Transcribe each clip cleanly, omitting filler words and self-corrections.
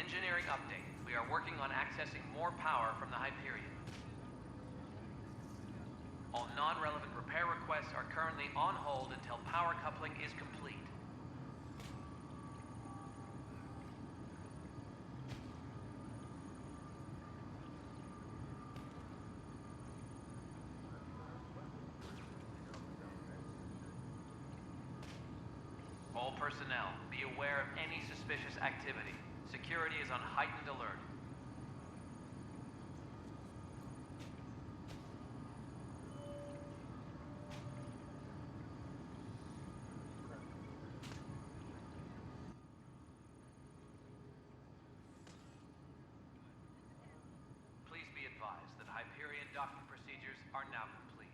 Engineering update. We are working on accessing more power from the Hyperion. All non-relevant repair requests are currently on hold until power coupling is complete. All personnel, be aware of any suspicious activity. Security is on heightened alert. Please be advised that Hyperion docking procedures are now complete.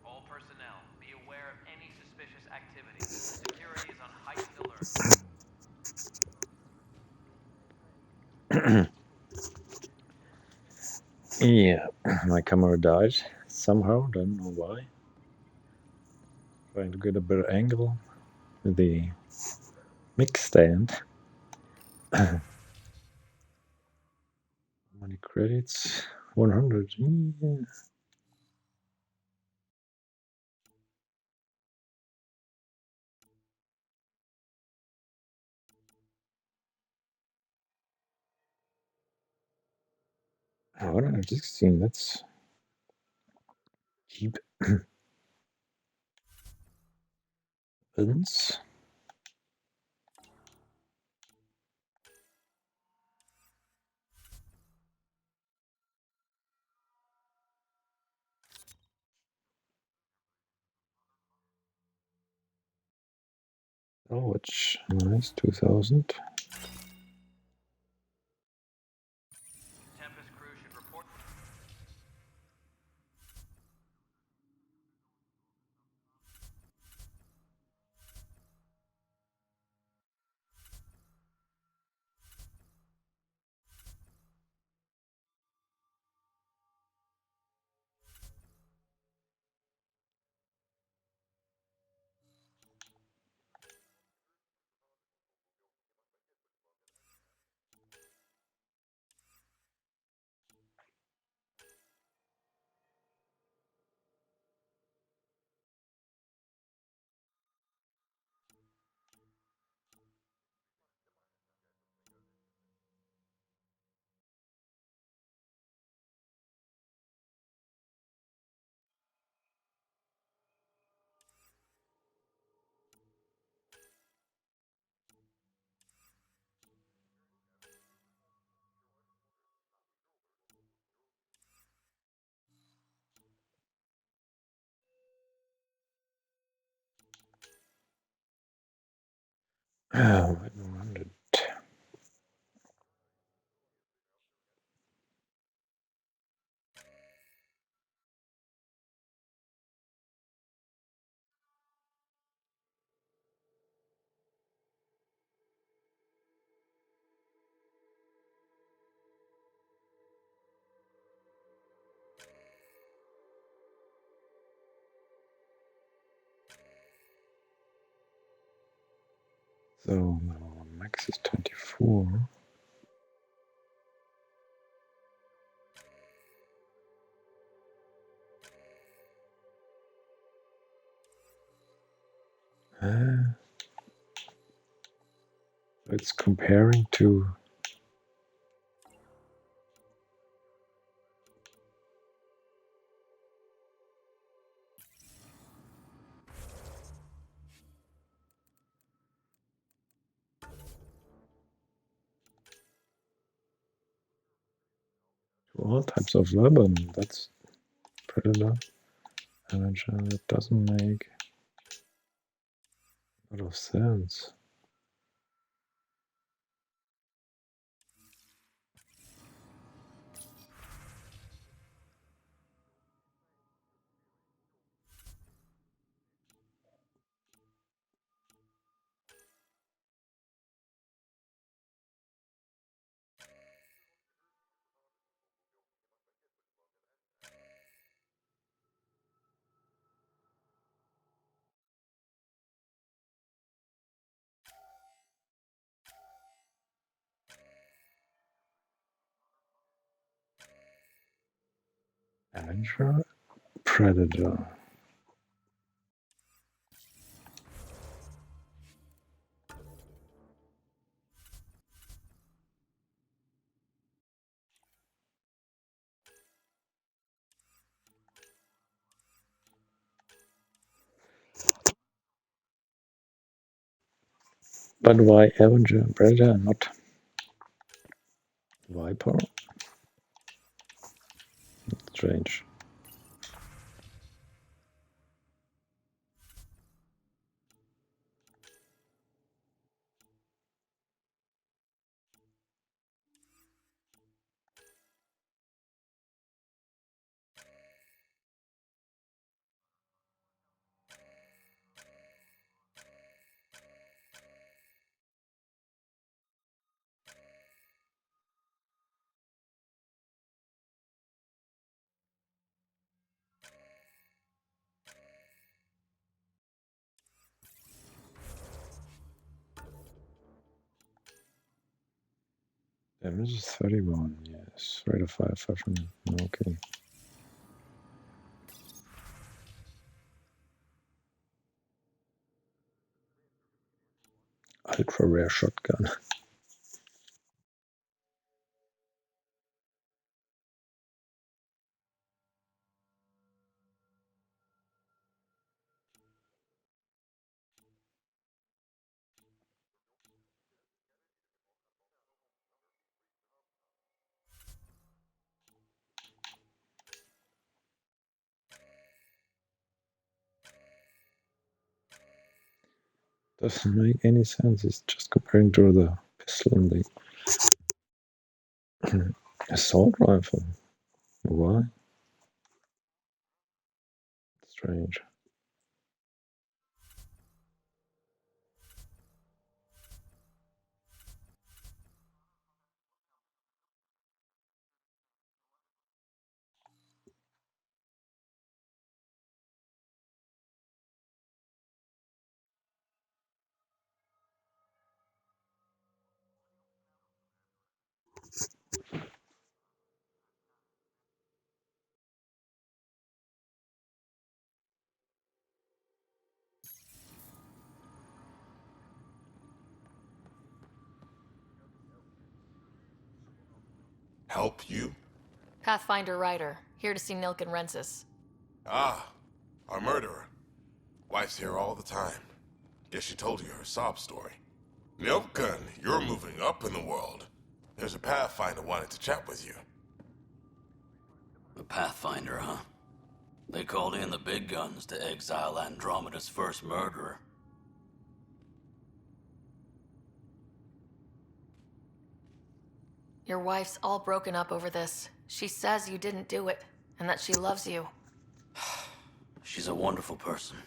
All personnel, be aware of any suspicious activity. Security is on heightened alert. Yeah, my camera died somehow, don't know why. Trying to get a better angle with the mic stand. How many credits? 100. Yeah. Oh, 116, that's cheap. Weapons. Oh, which nice, 2000. Tempest crew should report. Oh, 100. So now max is 24. It's comparing to all types of weapon. That's predator. That doesn't make a lot of sense. Avenger, Predator. But why Avenger and Predator and not Viper? Strange. Damage is 31, yes. Rate of fire 500. Okay. Ultra rare shotgun. Doesn't make any sense. It's just comparing to the pistol and the assault rifle. Why? Strange. Help you? Pathfinder Ryder, here to see Nilk and Rensis. Ah, our murderer. Wife's here all the time. Guess she told you her sob story. Nilkan, you're moving up in the world. There's a Pathfinder wanted to chat with you. The Pathfinder, huh? They called in the big guns to exile Andromeda's first murderer. Your wife's all broken up over this. She says you didn't do it, and that she loves you. She's a wonderful person.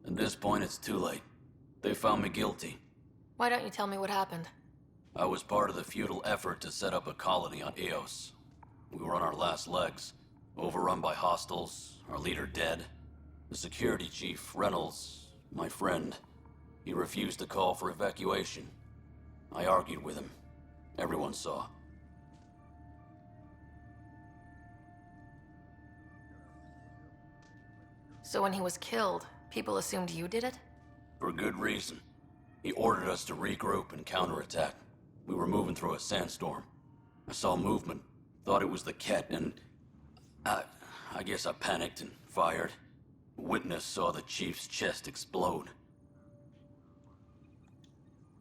At this point, it's too late. They found me guilty. Why don't you tell me what happened? I was part of the futile effort to set up a colony on Eos. We were on our last legs, overrun by hostiles, our leader dead. The security chief, Reynolds, my friend, he refused to call for evacuation. I argued with him. Everyone saw. So when he was killed, people assumed you did it? For good reason. He ordered us to regroup and counterattack. We were moving through a sandstorm. I saw movement, thought it was the Ket, and I guess I panicked and fired. A witness saw the chief's chest explode.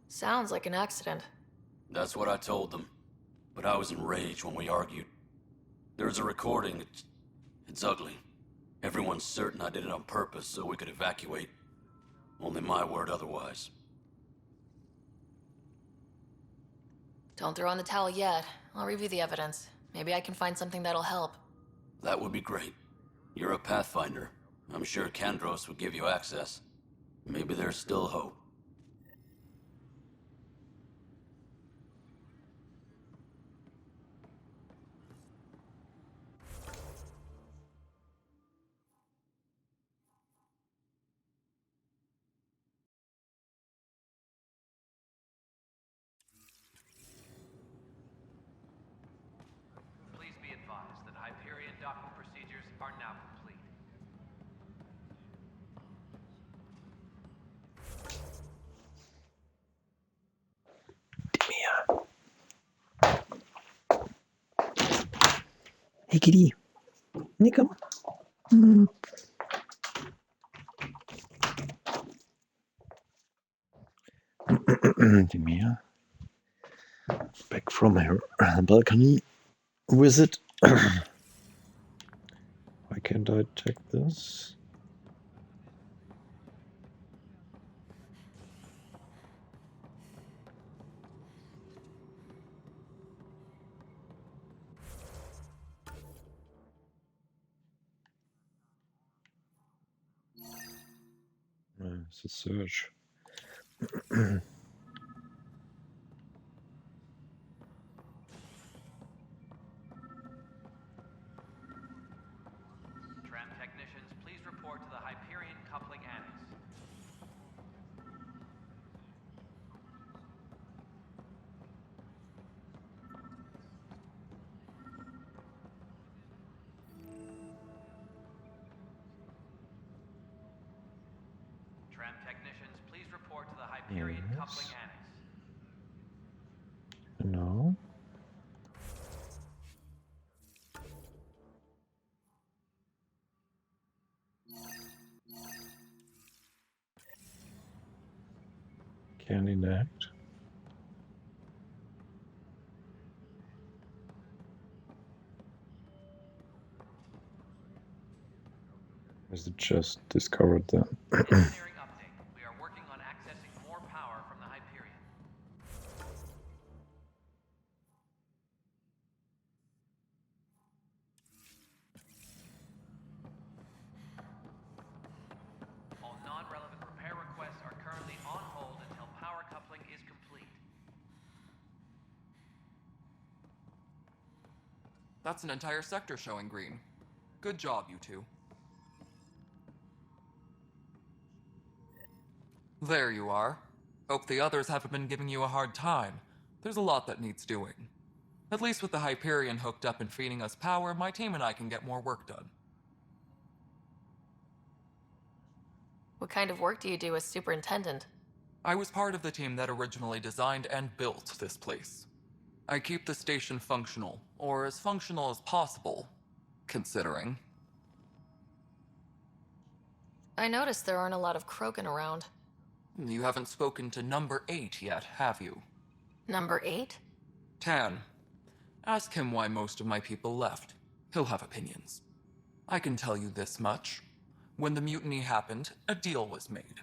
Sounds like an accident. That's what I told them. But I was enraged when we argued. There's a recording. It's ugly. Everyone's certain I did it on purpose so we could evacuate. Only my word otherwise. Don't throw in the towel yet. I'll review the evidence. Maybe I can find something that'll help. That would be great. You're a Pathfinder. I'm sure Kandros would give you access. Maybe there's still hope. Please be advised that Hyperion docking procedures are now complete. Hey kitty. Here, come. Mm. Dimia. Back from her balcony visit. Why can't I check this? It's a search. Tram technicians, please report to the Hyperion Coupling Annex. Tram technicians, please report to the Hyperion Yes. Coupling Annex. No. Candidate. Is it just discovered then? Engineering update. We are working on accessing more power from the Hyperion. All non-relevant repair requests are currently on hold until power coupling is complete. That's an entire sector showing green. Good job, you two. There you are. Hope the others haven't been giving you a hard time. There's a lot that needs doing. At least with the Hyperion hooked up and feeding us power, my team and I can get more work done. What kind of work do you do as superintendent? I was part of the team that originally designed and built this place. I keep the station functional, or as functional as possible, considering. I noticed there aren't a lot of Krogan around. You haven't spoken to number 8 yet, have you? Number 8? Tan. Ask him why most of my people left. He'll have opinions. I can tell you this much. When the mutiny happened, a deal was made.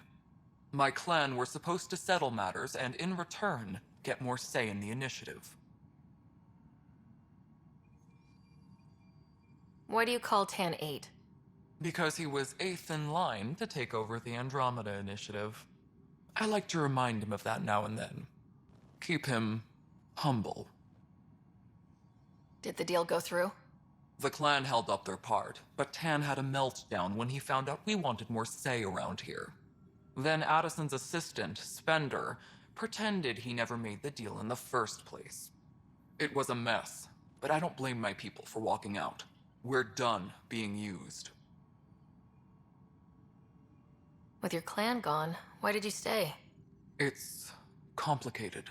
My clan were supposed to settle matters and, in return, get more say in the initiative. Why do you call Tan 8? Because he was 8th in line to take over the Andromeda Initiative. I like to remind him of that now and then. Keep him humble. Did the deal go through? The clan held up their part, but Tan had a meltdown when he found out we wanted more say around here. Then Addison's assistant, Spender, pretended he never made the deal in the first place. It was a mess, but I don't blame my people for walking out. We're done being used. With your clan gone, why did you stay? It's complicated.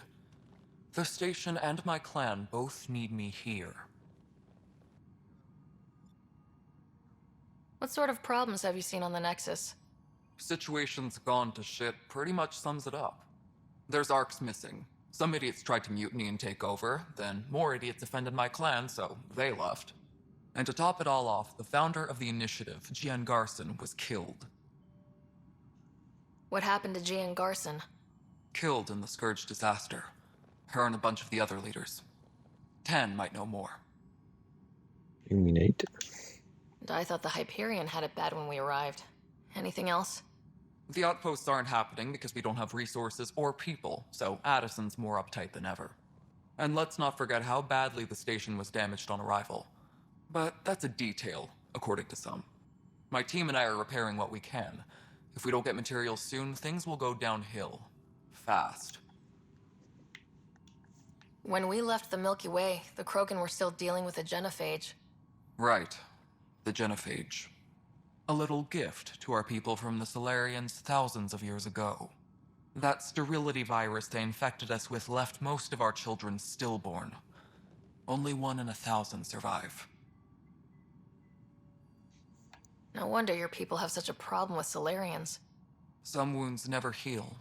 The station and my clan both need me here. What sort of problems have you seen on the Nexus? Situation's gone to shit pretty much sums it up. There's arcs missing. Some idiots tried to mutiny and take over, then more idiots offended my clan, so they left. And to top it all off, the founder of the initiative, Gian Garson, was killed. What happened to Gian Garson? Killed in the Scourge disaster. Her and a bunch of the other leaders. Tan might know more. You mean 8? And I thought the Hyperion had it bad when we arrived. Anything else? The outposts aren't happening because we don't have resources or people, so Addison's more uptight than ever. And let's not forget how badly the station was damaged on arrival. But that's a detail, according to some. My team and I are repairing what we can. If we don't get materials soon, things will go downhill. Fast. When we left the Milky Way, the Krogan were still dealing with the genophage. Right. the genophage. A little gift to our people from the Solarians thousands of years ago. That sterility virus they infected us with left most of our children stillborn. Only 1 in 1,000 survive. No wonder your people have such a problem with Solarians. Some wounds never heal.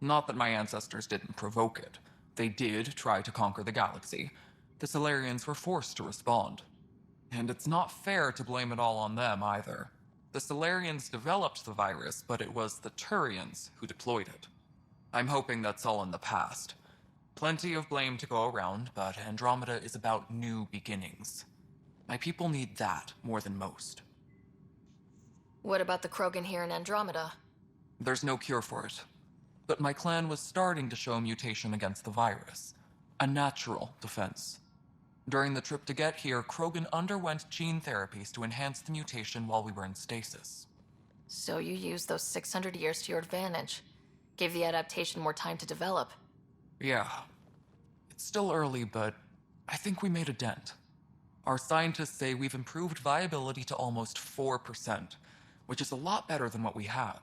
Not that my ancestors didn't provoke it. They did try to conquer the galaxy. The Solarians were forced to respond. And it's not fair to blame it all on them either. The Solarians developed the virus, but it was the Turians who deployed it. I'm hoping that's all in the past. Plenty of blame to go around, but Andromeda is about new beginnings. My people need that more than most. What about the Krogan here in Andromeda? There's no cure for it. But my clan was starting to show mutation against the virus. A natural defense. During the trip to get here, Krogan underwent gene therapies to enhance the mutation while we were in stasis. So you used those 600 years to your advantage. Gave the adaptation more time to develop. Yeah. It's still early, but I think we made a dent. Our scientists say we've improved viability to almost 4%, which is a lot better than what we had.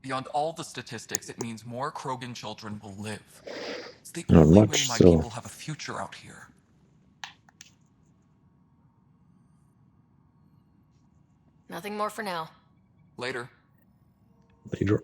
Beyond all the statistics, it means more Krogan children will live. It's the Not only much way my still. people have a future out here. Nothing more for now. Later. Later.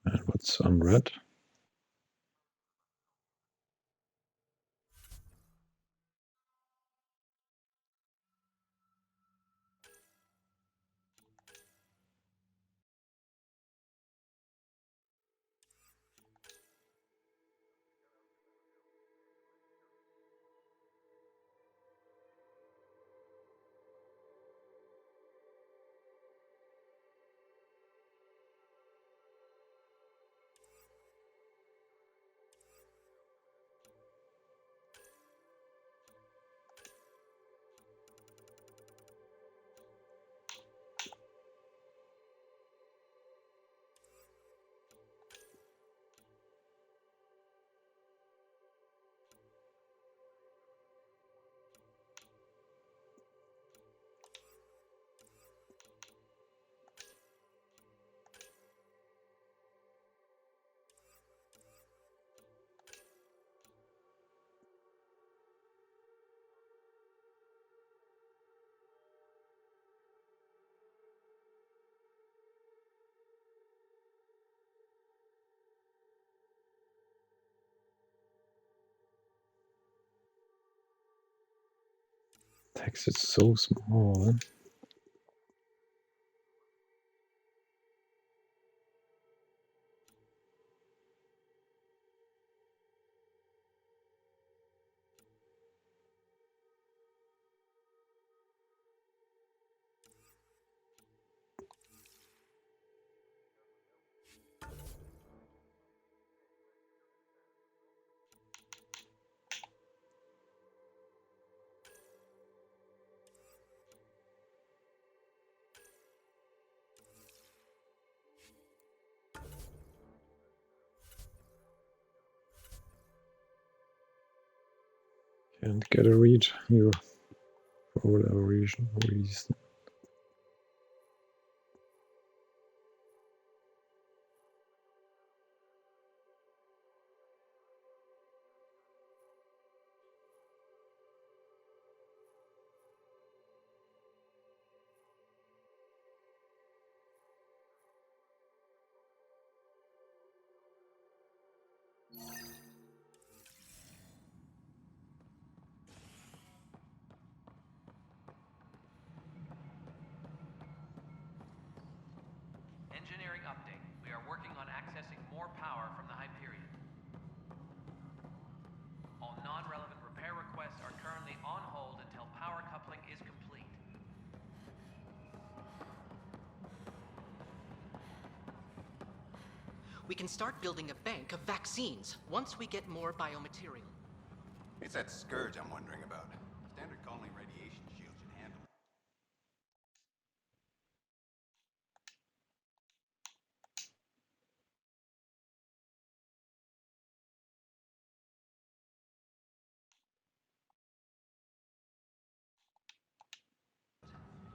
And what's unread? Text is so small. Can't get a read here for whatever reason. Engineering update. We are working on accessing more power from the Hyperion. All non-relevant repair requests are currently on hold until power coupling is complete. We can start building a bank of vaccines once we get more biomaterial. It's that scourge I'm wondering about. Standard colony radiation shield should handle it.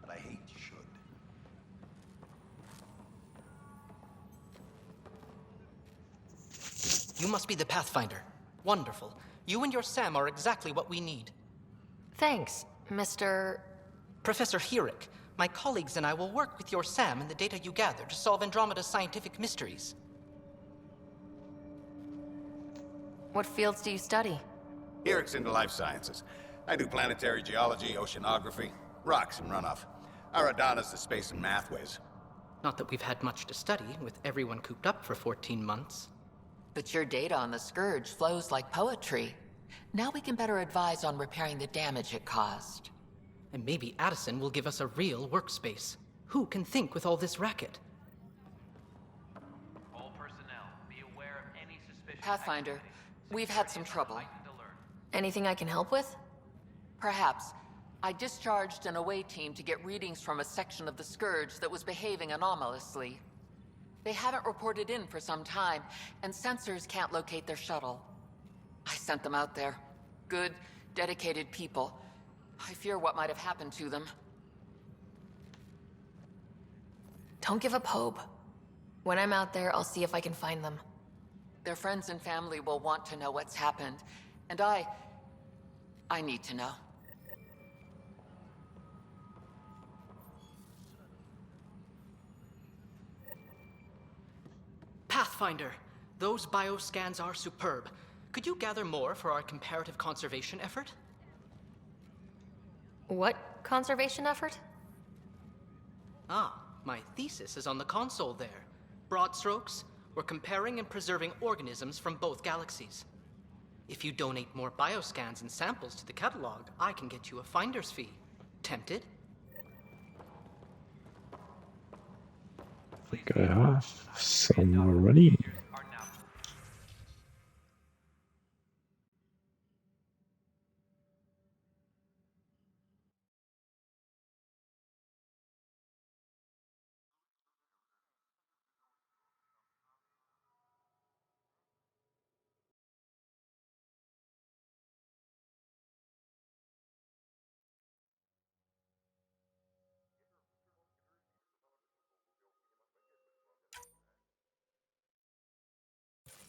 But I hate should. You must be the Pathfinder. Wonderful. You and your Sam are exactly what we need. Thanks, Mr. Professor Herrick, my colleagues and I will work with your Sam and the data you gather to solve Andromeda's scientific mysteries. What fields do you study? Herrick's into life sciences. I do planetary geology, oceanography, rocks and runoff. Aradana's the space and math whiz. Not that we've had much to study, with everyone cooped up for 14 months. But your data on the Scourge flows like poetry. Now we can better advise on repairing the damage it caused. And maybe Addison will give us a real workspace. Who can think with all this racket? All personnel, be aware of any suspicious Pathfinder, activity. we've had some Security is on trouble. heightened alert. Anything I can help with? Perhaps. I discharged an away team to get readings from a section of the Scourge that was behaving anomalously. They haven't reported in for some time, and sensors can't locate their shuttle. I sent them out there. Good, dedicated people. I fear what might have happened to them. Don't give up hope. When I'm out there, I'll see if I can find them. Their friends and family will want to know what's happened, and I need to know. Pathfinder, those bioscans are superb. Could you gather more for our comparative conservation effort? What conservation effort? Ah, my thesis is on the console there. Broad strokes, we're comparing and preserving organisms from both galaxies. If you donate more bioscans and samples to the catalog, I can get you a finder's fee. Tempted? I think I have some already. Are now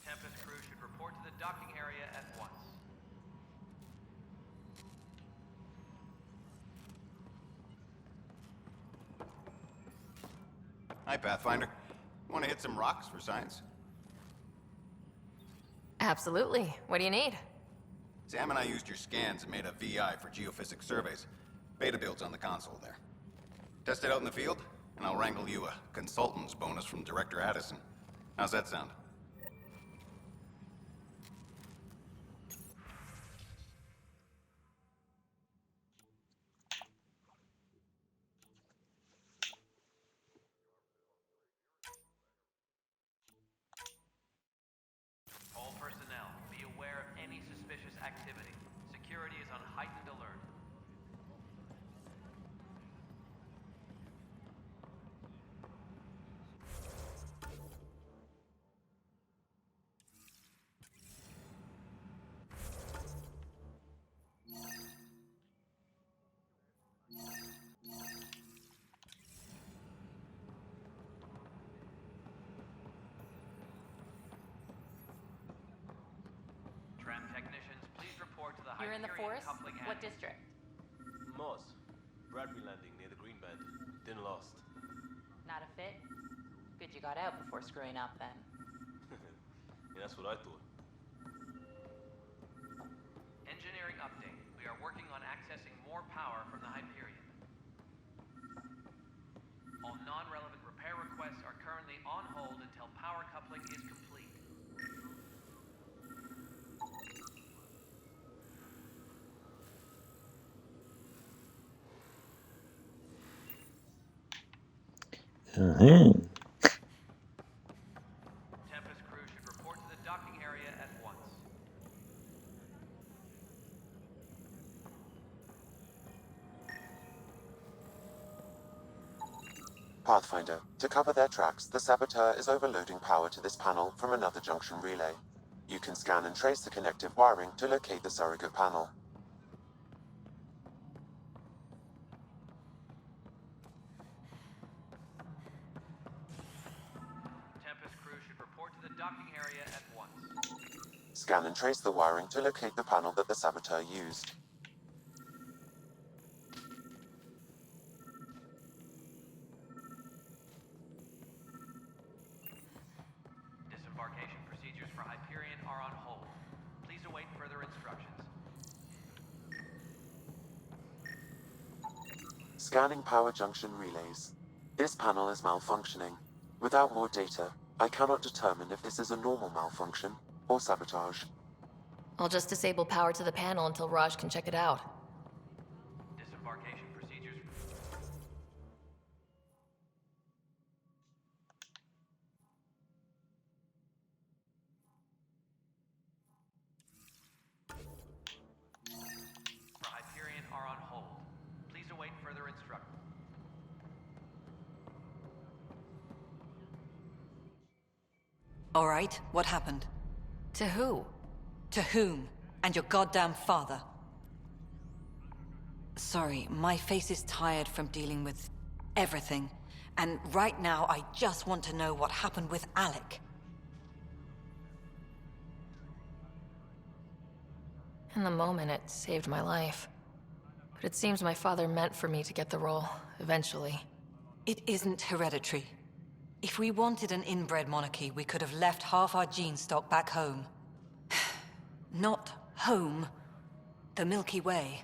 Tempest crew should report to the docking area at once. Hi, Pathfinder. Want to hit some rocks for science? Absolutely. What do you need? Sam and I used your scans and made a VI for geophysics surveys. Beta builds on the console there. Test it out in the field, and I'll wrangle you a consultant's bonus from Director Addison. How's that sound? All personnel, be aware of any suspicious activity. Security is on heightened alert. You're in the Hyperion forest? coupling What and- district? Moss. Bradbury Landing near the Green Band. Didn't lost. Not a fit? Good you got out before screwing up then. Yeah, that's what I thought. Engineering update. We are working on accessing more power from the Hyperion. All non-relevant repair requests are currently on hold until power coupling is complete. Uh-huh. Tempest crew should report to the docking area at once. Pathfinder, to cover their tracks, the Saboteur is overloading power to this panel from another junction relay. You can scan and trace the connective wiring to locate the surrogate panel. Tempest crew should report to the docking area at once. Scan and trace the wiring to locate the panel that the Saboteur used. Disembarkation procedures for Hyperion are on hold. Please await further instructions. Scanning power junction relays. This panel is malfunctioning. Without more data, I cannot determine if this is a normal malfunction or sabotage. I'll just disable power to the panel until Raj can check it out. Disembarkation procedures. For Hyperion are on hold. Please await further instructions. All right, what happened? To who? To whom? And your goddamn father. Sorry, my face is tired from dealing with everything. And right now, I just want to know what happened with Alec. In the moment, it saved my life. But it seems my father meant for me to get the role, eventually. It isn't hereditary. If we wanted an inbred monarchy, we could have left half our gene stock back home. Not home. The Milky Way.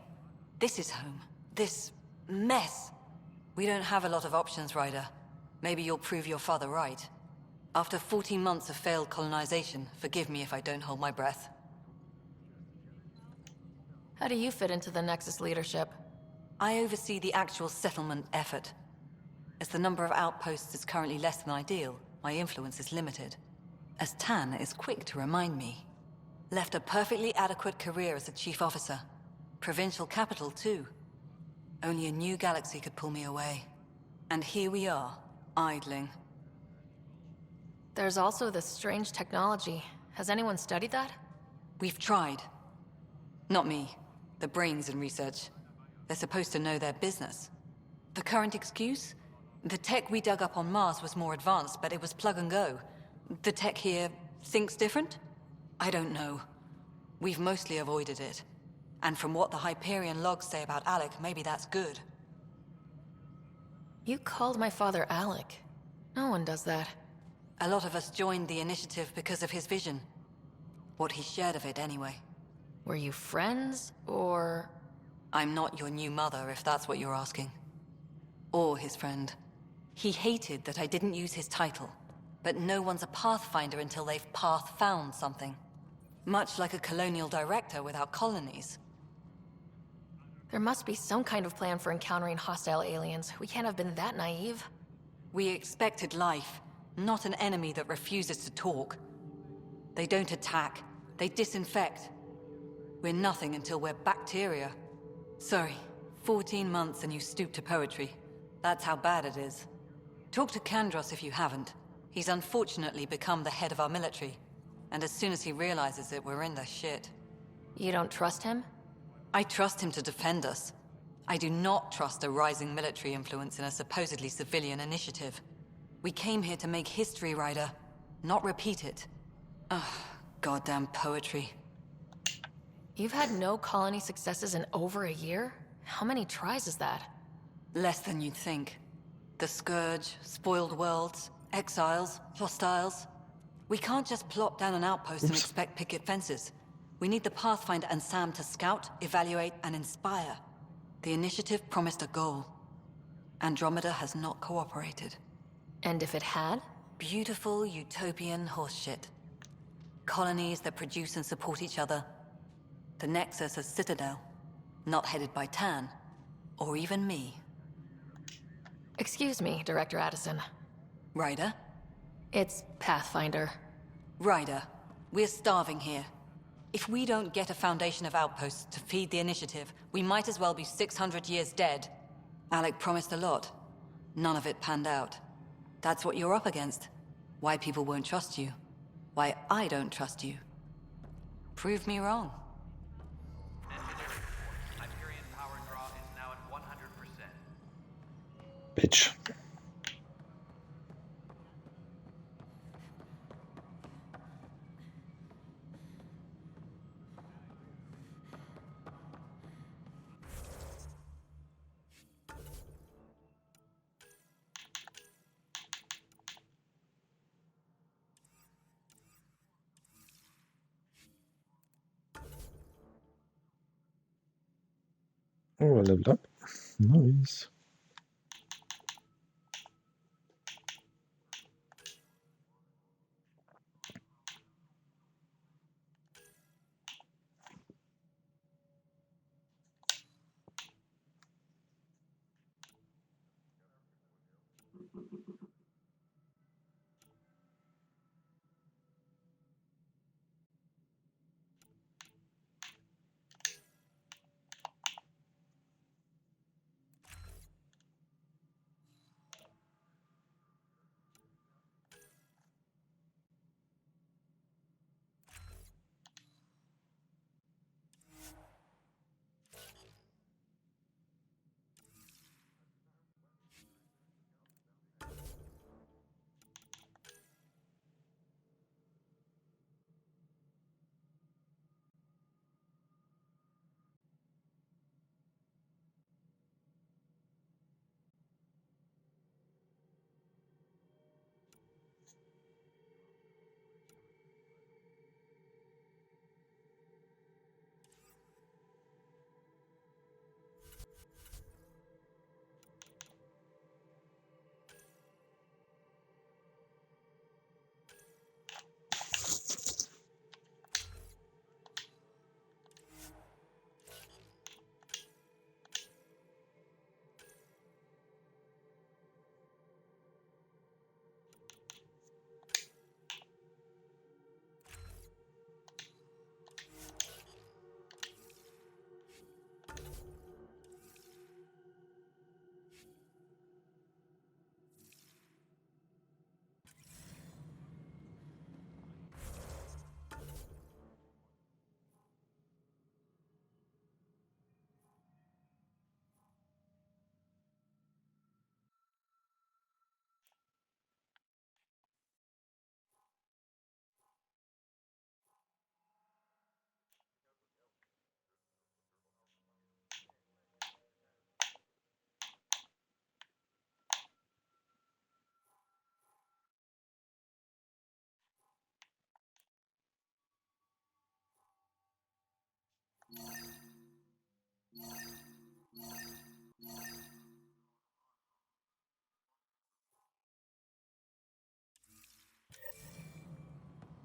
This is home. This mess. We don't have a lot of options, Ryder. Maybe you'll prove your father right. After 14 months of failed colonization, forgive me if I don't hold my breath. How do you fit into the Nexus leadership? I oversee the actual settlement effort. As the number of outposts is currently less than ideal, my influence is limited. As Tan is quick to remind me. Left a perfectly adequate career as a chief officer. Provincial capital, too. Only a new galaxy could pull me away. And here we are, idling. There's also this strange technology. Has anyone studied that? We've tried. Not me. The brains in research. They're supposed to know their business. The current excuse? The tech we dug up on Mars was more advanced, but it was plug and go. The tech here thinks different? I don't know. We've mostly avoided it. And from what the Hyperion logs say about Alec, maybe that's good. You called my father Alec. No one does that. A lot of us joined the initiative because of his vision. What he shared of it, anyway. Were you friends, or...? I'm not your new mother, if that's what you're asking. Or his friend. He hated that I didn't use his title. But no one's a Pathfinder until they've path-found something. Much like a colonial director without colonies. There must be some kind of plan for encountering hostile aliens. We can't have been that naive. We expected life, not an enemy that refuses to talk. They don't attack. They disinfect. We're nothing until we're bacteria. Sorry, 14 months and you stoop to poetry. That's how bad it is. Talk to Kandros if you haven't. He's unfortunately become the head of our military. And as soon as he realizes it, we're in the shit. You don't trust him? I trust him to defend us. I do not trust a rising military influence in a supposedly civilian initiative. We came here to make history, Ryder, not repeat it. Ugh, goddamn poetry. You've had no colony successes in over a year? How many tries is that? Less than you'd think. The Scourge, spoiled worlds, exiles, hostiles. We can't just plop down an outpost and expect picket fences. We need the Pathfinder and Sam to scout, evaluate, and inspire. The initiative promised a goal. Andromeda has not cooperated. And if it had? Beautiful utopian horseshit. Colonies that produce and support each other. The Nexus a citadel, not headed by Tan, or even me. Excuse me, Director Addison. Ryder? It's Pathfinder. Ryder, we're starving here. If we don't get a foundation of outposts to feed the initiative, we might as well be 600 years dead. Alec promised a lot. None of it panned out. That's what you're up against. Why people won't trust you. Why I don't trust you. Prove me wrong. Hyperion power draw is now at 100%. Bitch. Oh, I leveled up. Nice.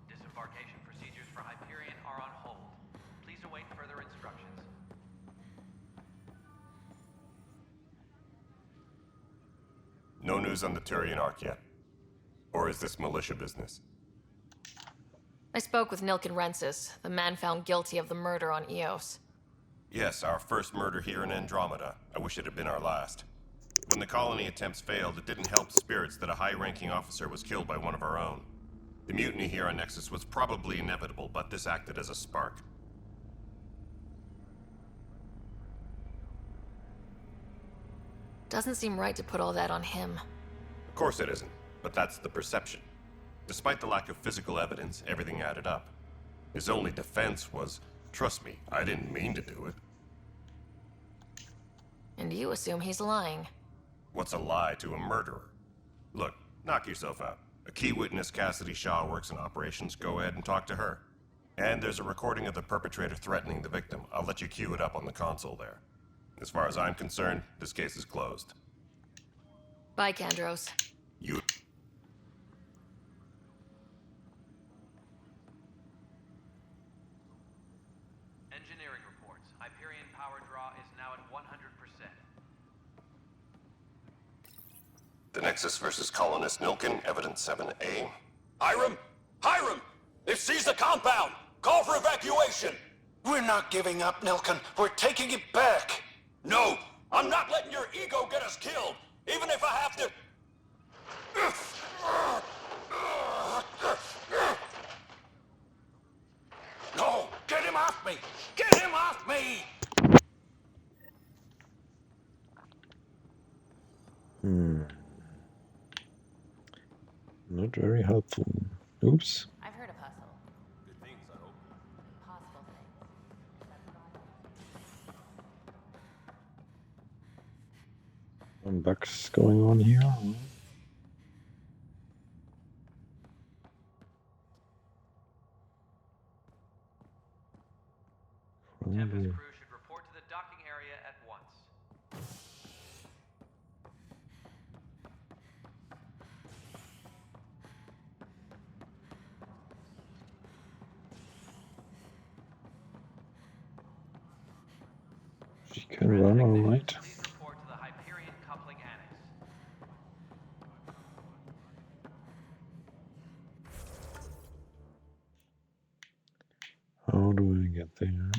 Disembarkation procedures for Hyperion are on hold. Please await further instructions. No news on the Turian Ark yet? Or is this militia business? I spoke with Nilken Rensis, the man found guilty of the murder on Eos. Yes, our first murder here in Andromeda. I wish it had been our last. When the colony attempts failed, it didn't help spirits that a high-ranking officer was killed by one of our own. The mutiny here on Nexus was probably inevitable, but this acted as a spark. Doesn't seem right to put all that on him. Of course it isn't, but that's the perception. Despite the lack of physical evidence, everything added up. His only defense was, Trust me, I didn't mean to do it. And you assume he's lying. What's a lie to a murderer? Look, knock yourself out. A key witness, Cassidy Shaw, works in operations. Go ahead and talk to her. And there's a recording of the perpetrator threatening the victim. I'll let you cue it up on the console there. As far as I'm concerned, this case is closed. Bye, Kandros. You... Engineering reports. Hyperion power draw is now at 100%. The Nexus versus Colonist Nilkin, Evidence 7A. Hiram! Hiram! They've seized the compound! Call for evacuation! We're not giving up, Nilkin. We're taking it back. No! I'm not letting your ego get us killed! Even if I have to... No! Get him off me! Get him off me! Not very helpful. Oops. I've heard of hustle. Good things, I hope. Possible things. Some bugs going on here. Tempest crew should report to the docking area at once. She can run all right. Please report to the Hyperion coupling annex. How do I get there?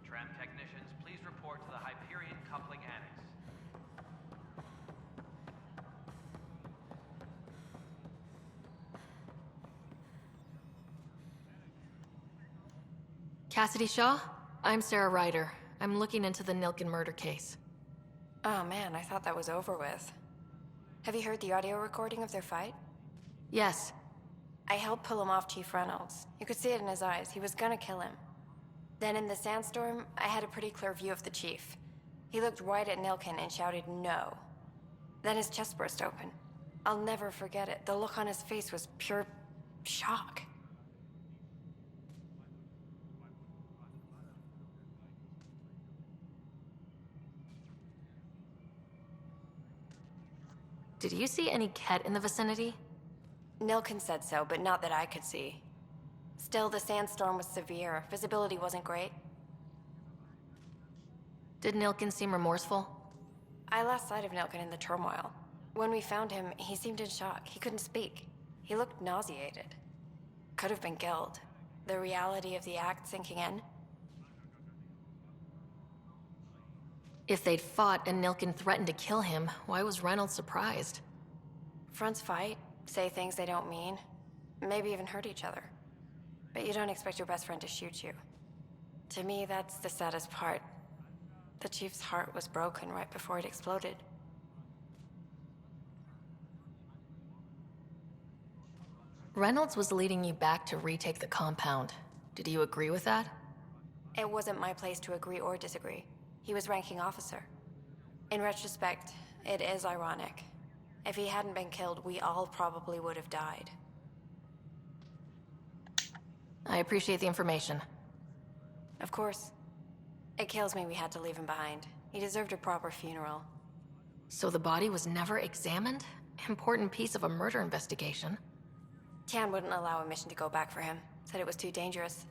Tram technicians, please report to the Hyperion coupling annex. Cassidy Shaw? I'm Sarah Ryder. I'm looking into the Nilkin murder case. Oh man, I thought that was over with. Have you heard the audio recording of their fight? Yes. I helped pull him off Chief Reynolds. You could see it in his eyes. He was gonna kill him. Then in the sandstorm, I had a pretty clear view of the Chief. He looked right at Nilkin and shouted no. Then his chest burst open. I'll never forget it. The look on his face was pure shock. Did you see any Ket in the vicinity? Nilkin said so, but not that I could see. Still, the sandstorm was severe. Visibility wasn't great. Did Nilkin seem remorseful? I lost sight of Nilkin in the turmoil. When we found him, he seemed in shock. He couldn't speak. He looked nauseated. Could have been guilt. The reality of the act sinking in. If they'd fought and Nilkin threatened to kill him, why was Reynolds surprised? Fronts fight, say things they don't mean, maybe even hurt each other. But you don't expect your best friend to shoot you. To me, that's the saddest part. The Chief's heart was broken right before it exploded. Reynolds was leading you back to retake the compound. Did you agree with that? It wasn't my place to agree or disagree. He was ranking officer. In retrospect, it is ironic. If he hadn't been killed, we all probably would have died. I appreciate the information. Of course. It kills me we had to leave him behind. He deserved a proper funeral. So the body was never examined? Important piece of a murder investigation. Tian wouldn't allow a mission to go back for him. Said it was too dangerous.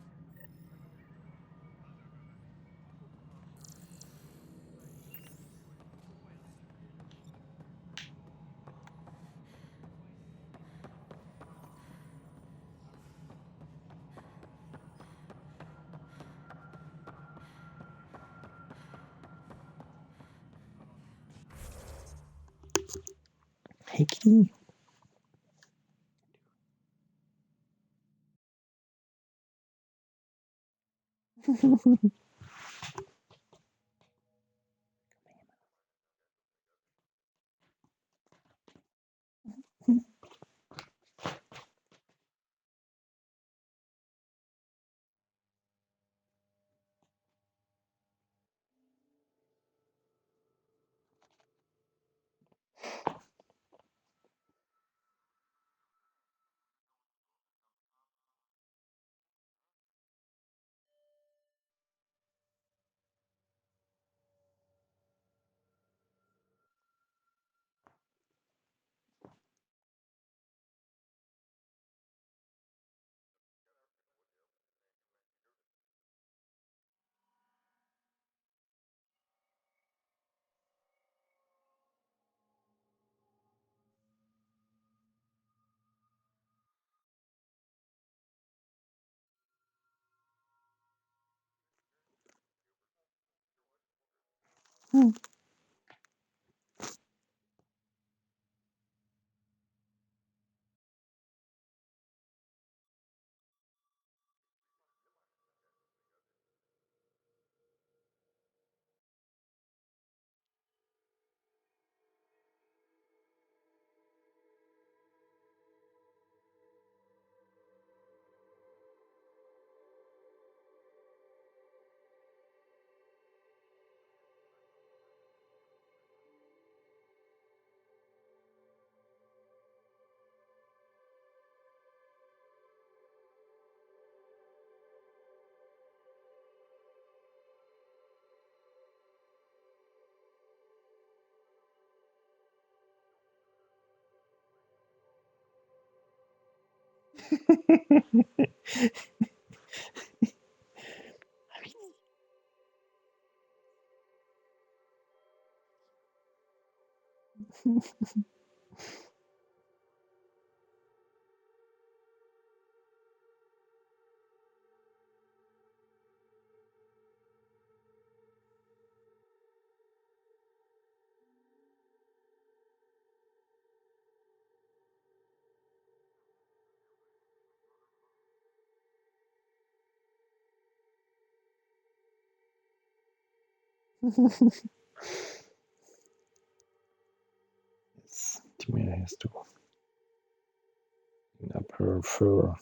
Yes, Timmy has to clean up her fur.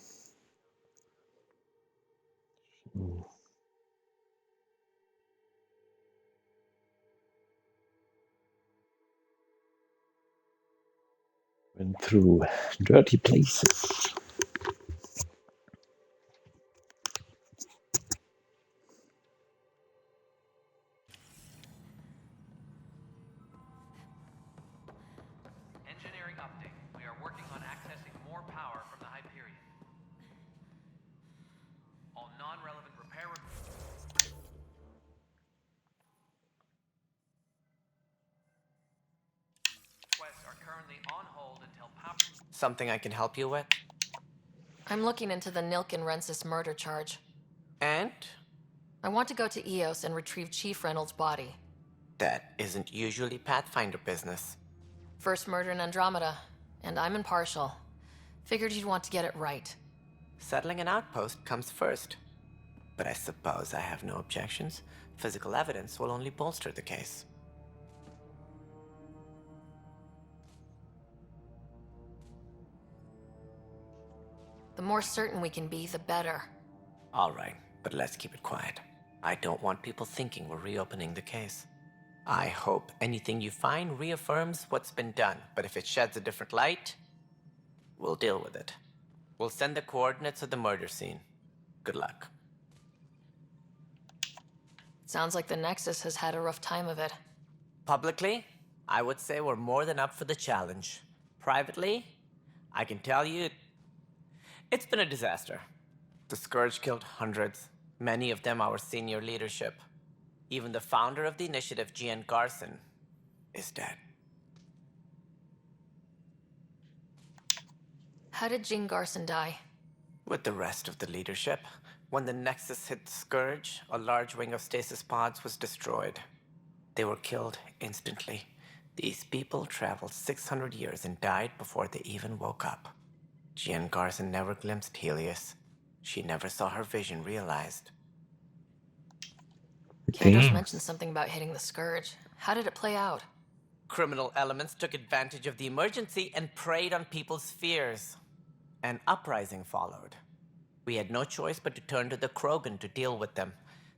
Went through dirty places. Engineering update. We are working on accessing more power from the Hyperion. All non-relevant repair requests are currently on hold until power... Something I can help you with? I'm looking into the Nilkin Rensis murder charge. And? I want to go to EOS and retrieve Chief Reynolds' body. That isn't usually Pathfinder business. First murder in Andromeda, and I'm impartial. Figured you'd want to get it right. Settling an outpost comes first. But I suppose I have no objections. Physical evidence will only bolster the case. The more certain we can be, the better. All right, but let's keep it quiet. I don't want people thinking we're reopening the case. I hope anything you find reaffirms what's been done, but if it sheds a different light, we'll deal with it. We'll send the coordinates of the murder scene. Good luck. Sounds like the Nexus has had a rough time of it. Publicly, I would say we're more than up for the challenge. Privately, I can tell you, it's been a disaster. The Scourge killed hundreds, many of them our senior leadership. Even the founder of the initiative, Gian Garson, is dead. How did Jean Garson die? With the rest of the leadership, when the Nexus hit the Scourge, a large wing of stasis pods was destroyed. They were killed instantly. These people traveled 600 years and died before they even woke up. Jean Garson never glimpsed Helios. She never saw her vision realized. Kendros mentioned something about hitting the Scourge. How did it play out? Criminal elements took advantage of the emergency and preyed on people's fears. An uprising followed. We had no choice but to turn to the Krogan to deal with them.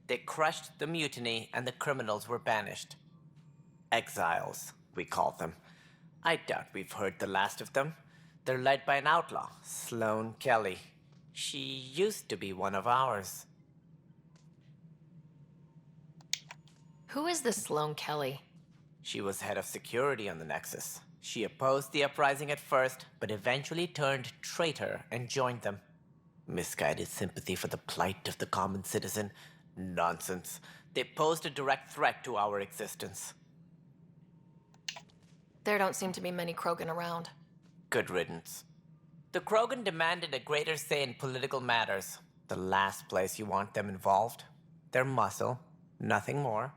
They crushed the mutiny and the criminals were banished. Exiles, we called them. I doubt we've heard the last of them. They're led by an outlaw, Sloane Kelly. She used to be one of ours. Who is this Sloane Kelly? She was head of security on the Nexus. She opposed the uprising at first, but eventually turned traitor and joined them. Misguided sympathy for the plight of the common citizen? Nonsense. They posed a direct threat to our existence. There don't seem to be many Krogan around. Good riddance. The Krogan demanded a greater say in political matters. The last place you want them involved. Their muscle, nothing more.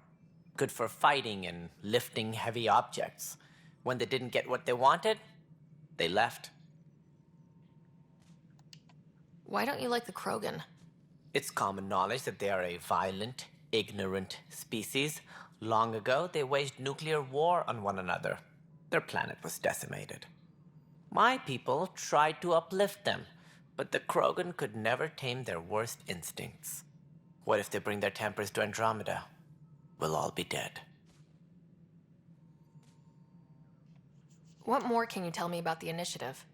Good for fighting and lifting heavy objects. When they didn't get what they wanted, they left. Why don't you like the Krogan? It's common knowledge that they are a violent, ignorant species. Long ago, they waged nuclear war on one another. Their planet was decimated. My people tried to uplift them, but the Krogan could never tame their worst instincts. What if they bring their tempers to Andromeda? We'll all be dead. What more can you tell me about the Initiative?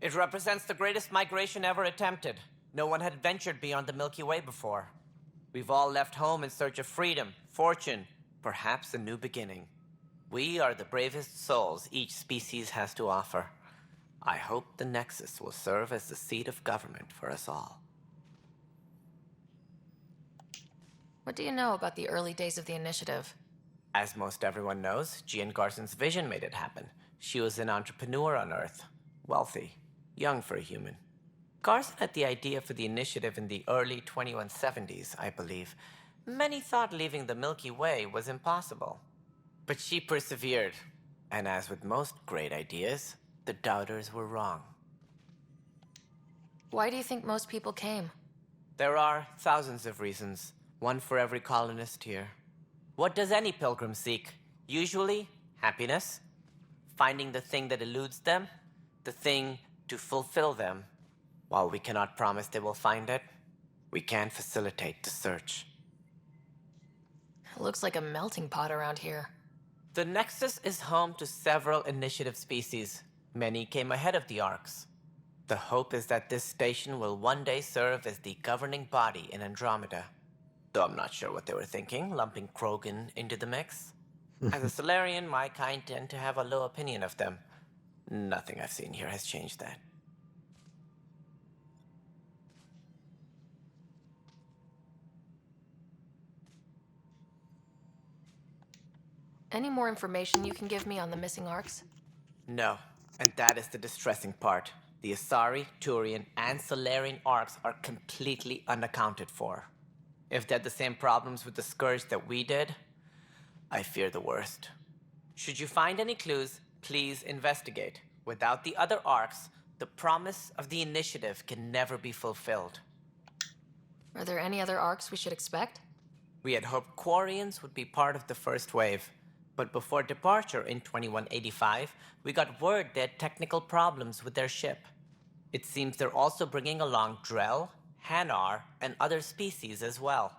It represents the greatest migration ever attempted. No one had ventured beyond the Milky Way before. We've all left home in search of freedom, fortune, perhaps a new beginning. We are the bravest souls each species has to offer. I hope the Nexus will serve as the seat of government for us all. What do you know about the early days of the Initiative? As most everyone knows, Jean Garson's vision made it happen. She was an entrepreneur on Earth. Wealthy. Young for a human. Garson had the idea for the Initiative in the early 2170s, I believe. Many thought leaving the Milky Way was impossible. But she persevered. And as with most great ideas, the doubters were wrong. Why do you think most people came? There are thousands of reasons, one for every colonist here. What does any pilgrim seek? Usually, happiness. Finding the thing that eludes them, the thing to fulfill them. While we cannot promise they will find it, we can facilitate the search. It looks like a melting pot around here. The Nexus is home to several Initiative species. Many came ahead of the Arks. The hope is that this station will one day serve as the governing body in Andromeda. Though I'm not sure what they were thinking, lumping Krogan into the mix. As a Solarian, my kind tend to have a low opinion of them. Nothing I've seen here has changed that. Any more information you can give me on the missing Arks? No, and that is the distressing part. The Asari, Turian, and Solarian Arks are completely unaccounted for. If they had the same problems with the Scourge that we did, I fear the worst. Should you find any clues, please investigate. Without the other Arks, the promise of the Initiative can never be fulfilled. Are there any other Arks we should expect? We had hoped Quarians would be part of the first wave. But before departure in 2185, we got word they had technical problems with their ship. It seems they're also bringing along Drell, Hanar, and other species as well.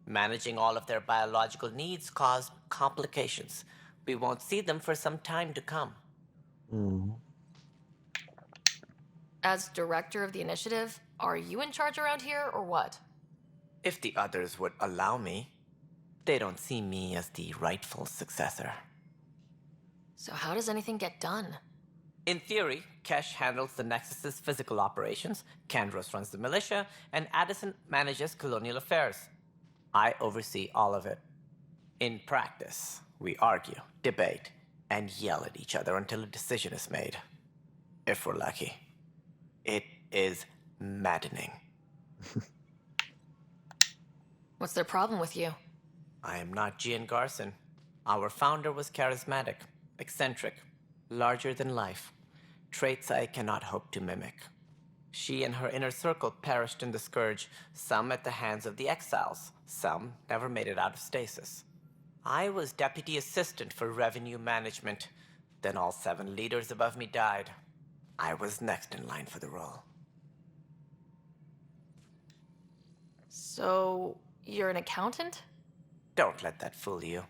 Managing all of their biological needs caused complications. We won't see them for some time to come. As director of the Initiative, are you in charge around here, or what? If the others would allow me. They don't see me as the rightful successor. So how does anything get done? In theory, Kesh handles the Nexus's physical operations, Kandros runs the militia, and Addison manages colonial affairs. I oversee all of it. In practice, we argue, debate, and yell at each other until a decision is made. If we're lucky. It is maddening. What's their problem with you? I am not Jean Garson. Our founder was charismatic. Eccentric, larger than life, traits I cannot hope to mimic. She and her inner circle perished in the Scourge, some at the hands of the Exiles, some never made it out of stasis. I was deputy assistant for revenue management. Then all 7 leaders above me died. I was next in line for the role. So, you're an accountant? Don't let that fool you.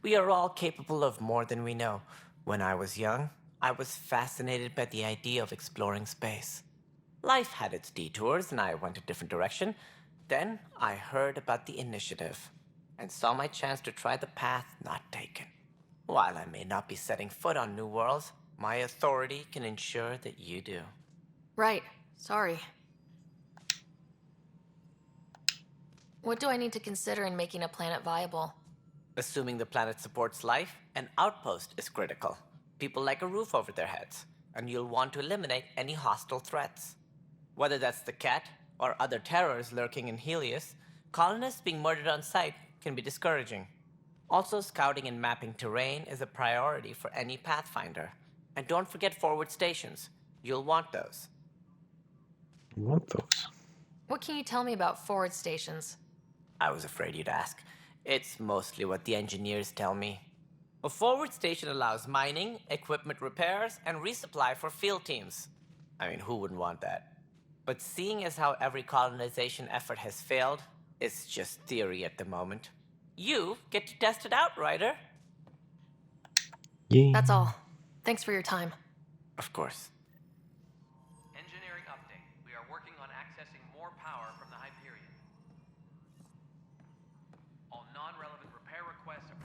We are all capable of more than we know. When I was young, I was fascinated by the idea of exploring space. Life had its detours, and I went a different direction. Then I heard about the initiative, and saw my chance to try the path not taken. While I may not be setting foot on New Worlds, my authority can ensure that you do. Right. Sorry. What do I need to consider in making a planet viable? Assuming the planet supports life, an outpost is critical. People like a roof over their heads, and you'll want to eliminate any hostile threats. Whether that's the cat or other terrors lurking in Helios, colonists being murdered on sight can be discouraging. Also, scouting and mapping terrain is a priority for any Pathfinder. And don't forget forward stations. You'll want those. Want those? What can you tell me about forward stations? I was afraid you'd ask. It's mostly what the engineers tell me. A forward station allows mining, equipment repairs, and resupply for field teams. I mean, who wouldn't want that? But seeing as how every colonization effort has failed, it's just theory at the moment. You get to test it out, Ryder. Yeah. That's all. Thanks for your time. Of course. Engineering update. We are working on accessing more power from the Hyperion. All non-relevant repair requests are...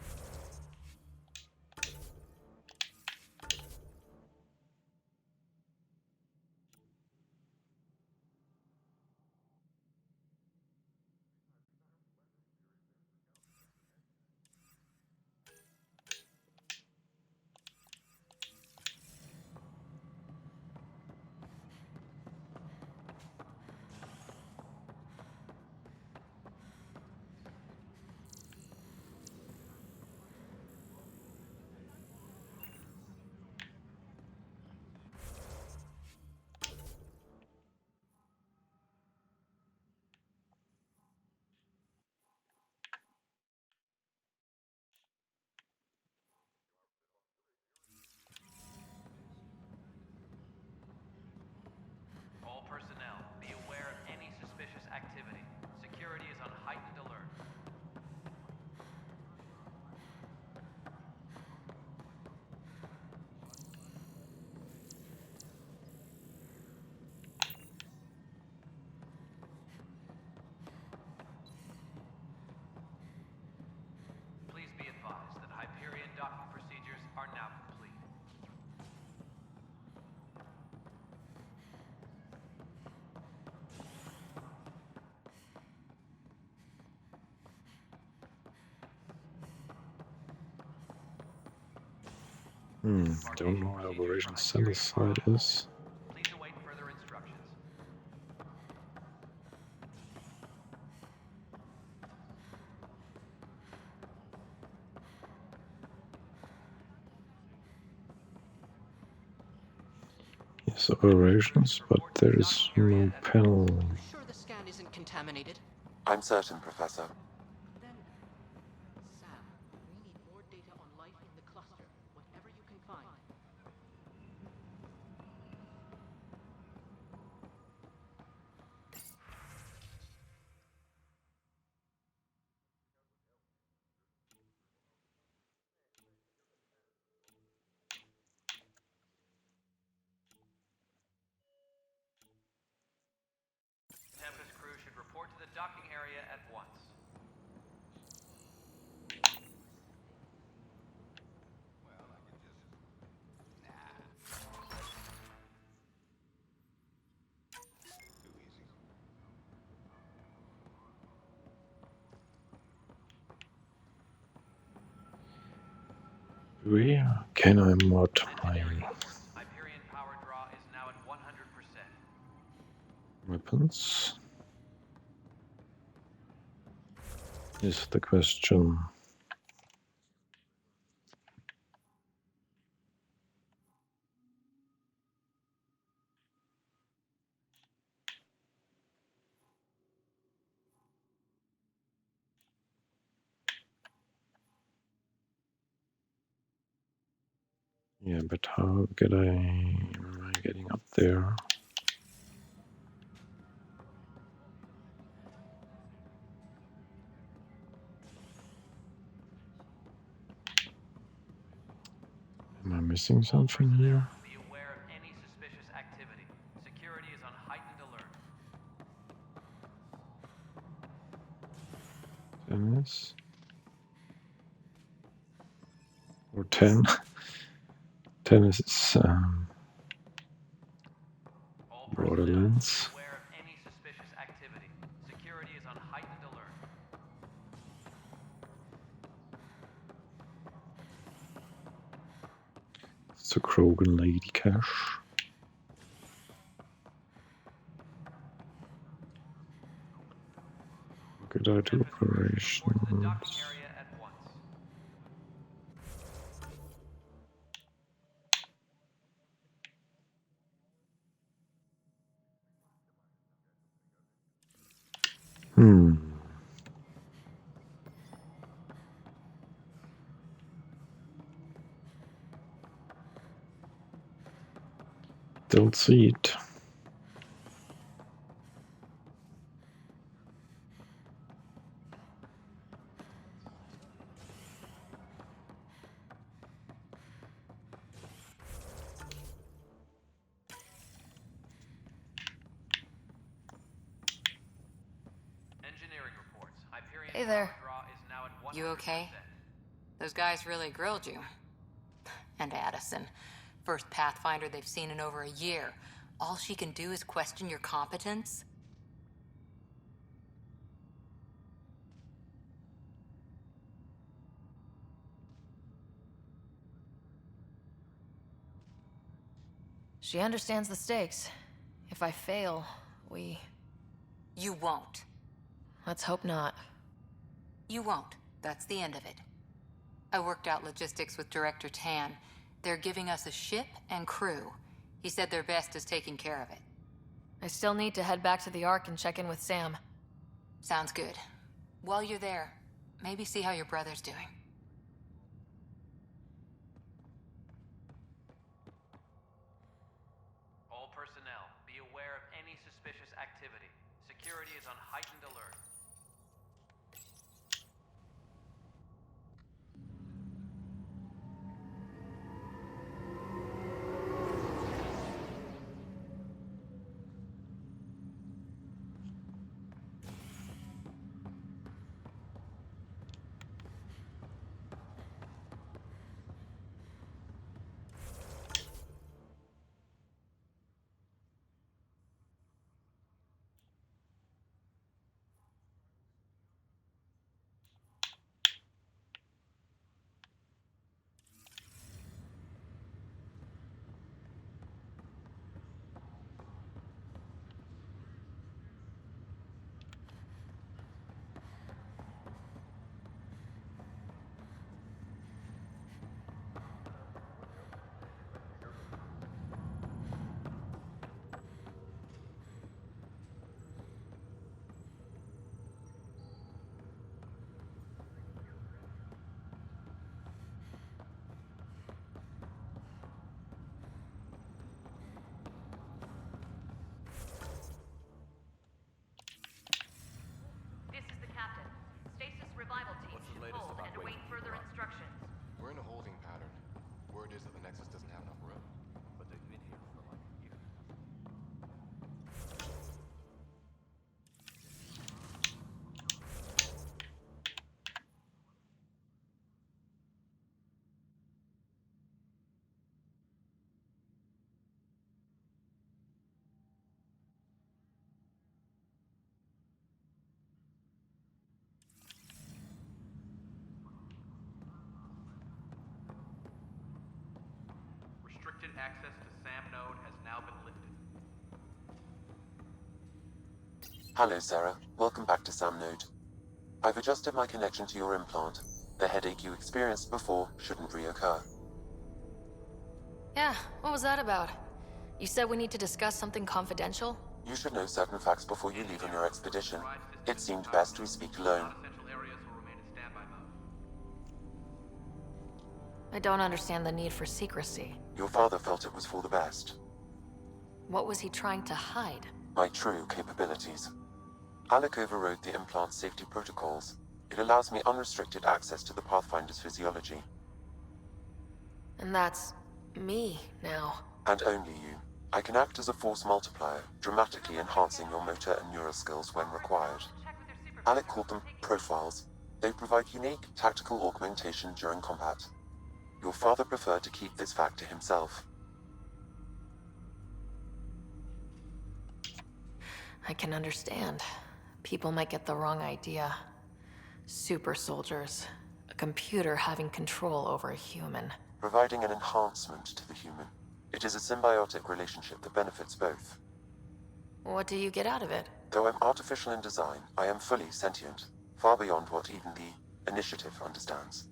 All personnel, be aware of any suspicious activity. Security is on heightened alert. Please be advised that Hyperion docking procedures are now complete. Don't know where Operation Center site is. Please await further instructions. Yes, operations, but there is no panel. Sure the scan isn't contaminated? I'm certain, Professor. Then, Sam, we need more data on life in the cluster, whatever you can find. Tempest crew should report to the docking area at once. Where can I mod my Hyperion power draw is now at 100%. weapons? Is the question. Yeah, but how am I getting up there? Am I missing something here? Be aware of any suspicious activity. Security is on heightened alert. Tennis? Or 10? Tennis is Borderlands. Be aware of any suspicious activity. Security is on heightened alert. It's a Krogan Lady Cache. Good idea operations. Don't see it. Engineering reports. Hyperion Hey there. power draw is now at 100%. You okay? Those guys really grilled you. And Addison. First Pathfinder they've seen in over a year. All she can do is question your competence? She understands the stakes. If I fail, we... You won't. Let's hope not. You won't. That's the end of it. I worked out logistics with Director Tan. They're giving us a ship and crew. He said their best is taking care of it. I still need to head back to the Ark and check in with Sam. Sounds good. While you're there, maybe see how your brother's doing. All personnel, be aware of any suspicious activity. Security is on heightened alert. This is the captain. Stasis revival team What's the should latest hold about and await waiting further for us? instructions. We're in a holding pattern. Word is that the Nexus doesn't have enough room. But they've been here for like a year. Restricted access to SAM node has now been lifted. Hello, Sarah. Welcome back to Sam Node. I've adjusted my connection to your implant. The headache you experienced before shouldn't reoccur. Yeah, what was that about? You said we need to discuss something confidential? You should know certain facts before you leave on your expedition. It seemed best we speak alone. Non-essential areas will remain in standby mode. I don't understand the need for secrecy. Your father felt it was for the best. What was he trying to hide? My true capabilities. Alec overrode the implant's safety protocols. It allows me unrestricted access to the Pathfinder's physiology. And that's me now. And only you. I can act as a force multiplier, dramatically enhancing your motor and neural skills when required. Alec called them profiles. They provide unique, tactical augmentation during combat. Your father preferred to keep this fact to himself. I can understand. People might get the wrong idea. Super soldiers. A computer having control over a human. Providing an enhancement to the human. It is a symbiotic relationship that benefits both. What do you get out of it? Though I'm artificial in design, I am fully sentient, far beyond what even the Initiative understands.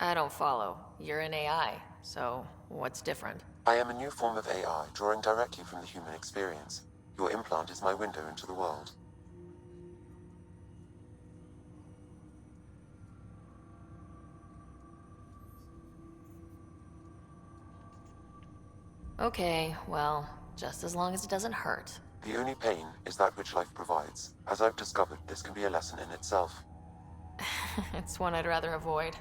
I don't follow. You're an AI, so what's different? I am a new form of AI, drawing directly from the human experience. Your implant is my window into the world. Okay, well, just as long as it doesn't hurt. The only pain is that which life provides. As I've discovered, this can be a lesson in itself. It's one I'd rather avoid.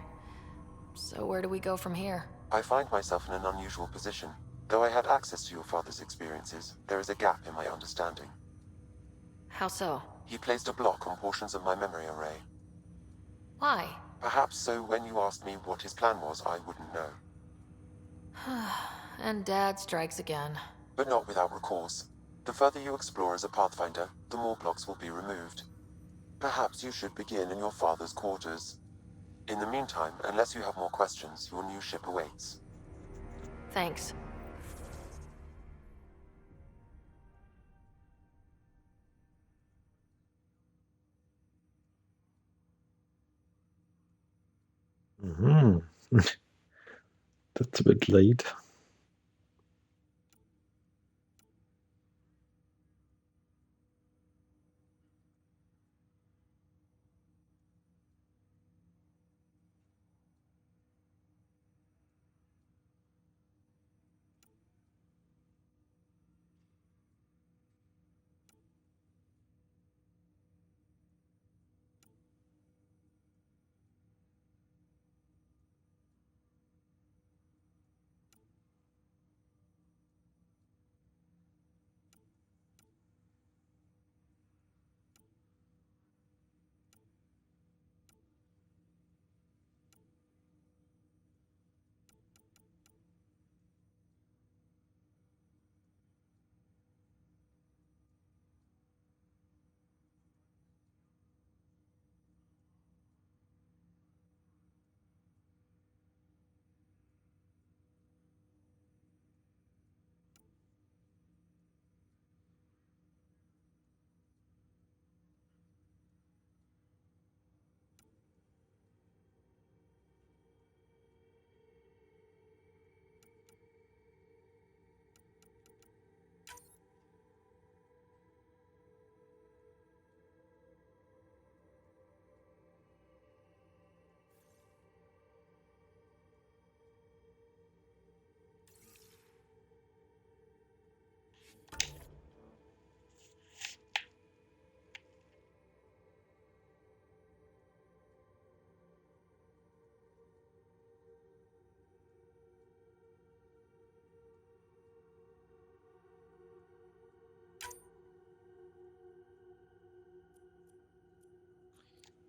So where do we go from here? I find myself in an unusual position. Though I had access to your father's experiences, there is a gap in my understanding. How so? He placed a block on portions of my memory array. Why? Perhaps so when you asked me what his plan was, I wouldn't know. And Dad strikes again. But not without recourse. The further you explore as a Pathfinder, the more blocks will be removed. Perhaps you should begin in your father's quarters. In the meantime, unless you have more questions, your new ship awaits. Thanks. Hmm. That's a bit late.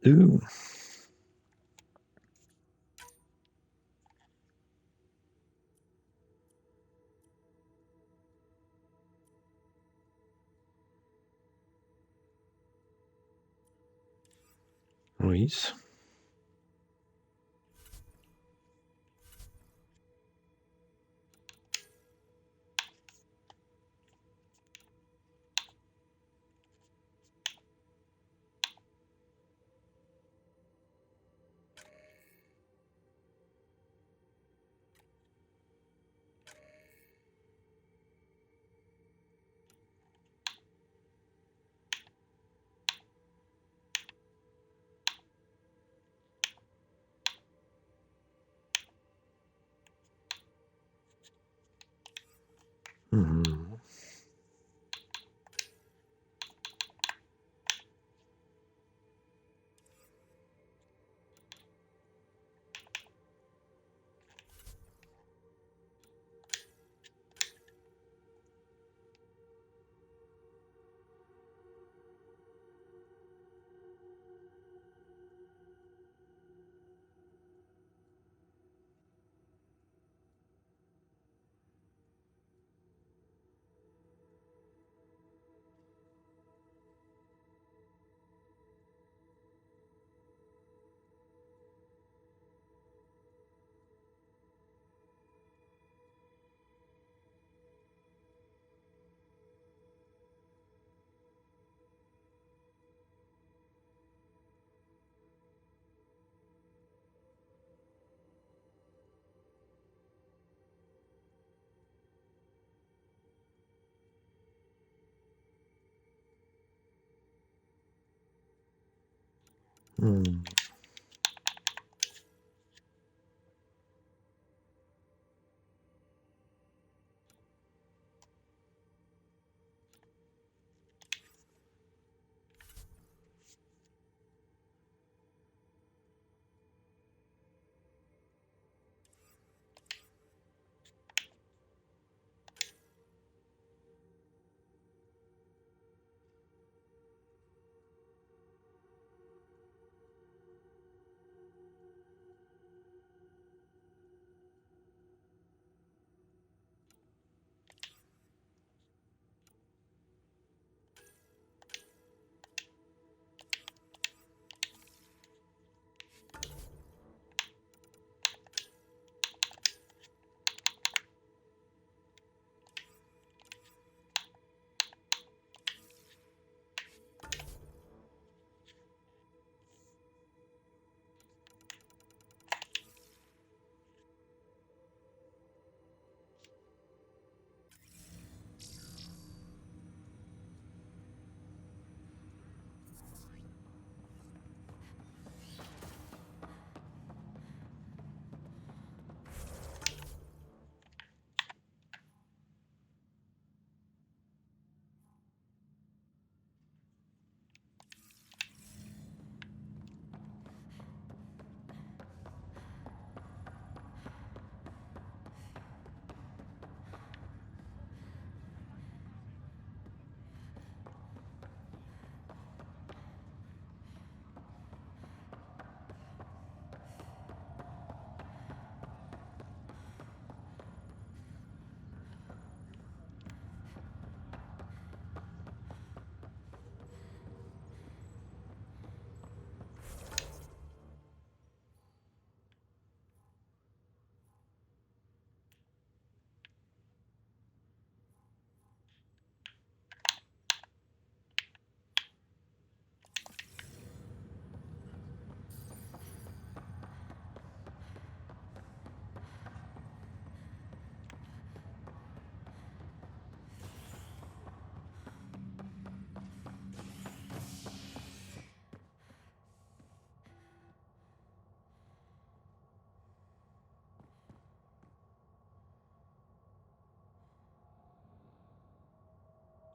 Ooh. Nice. Hmm.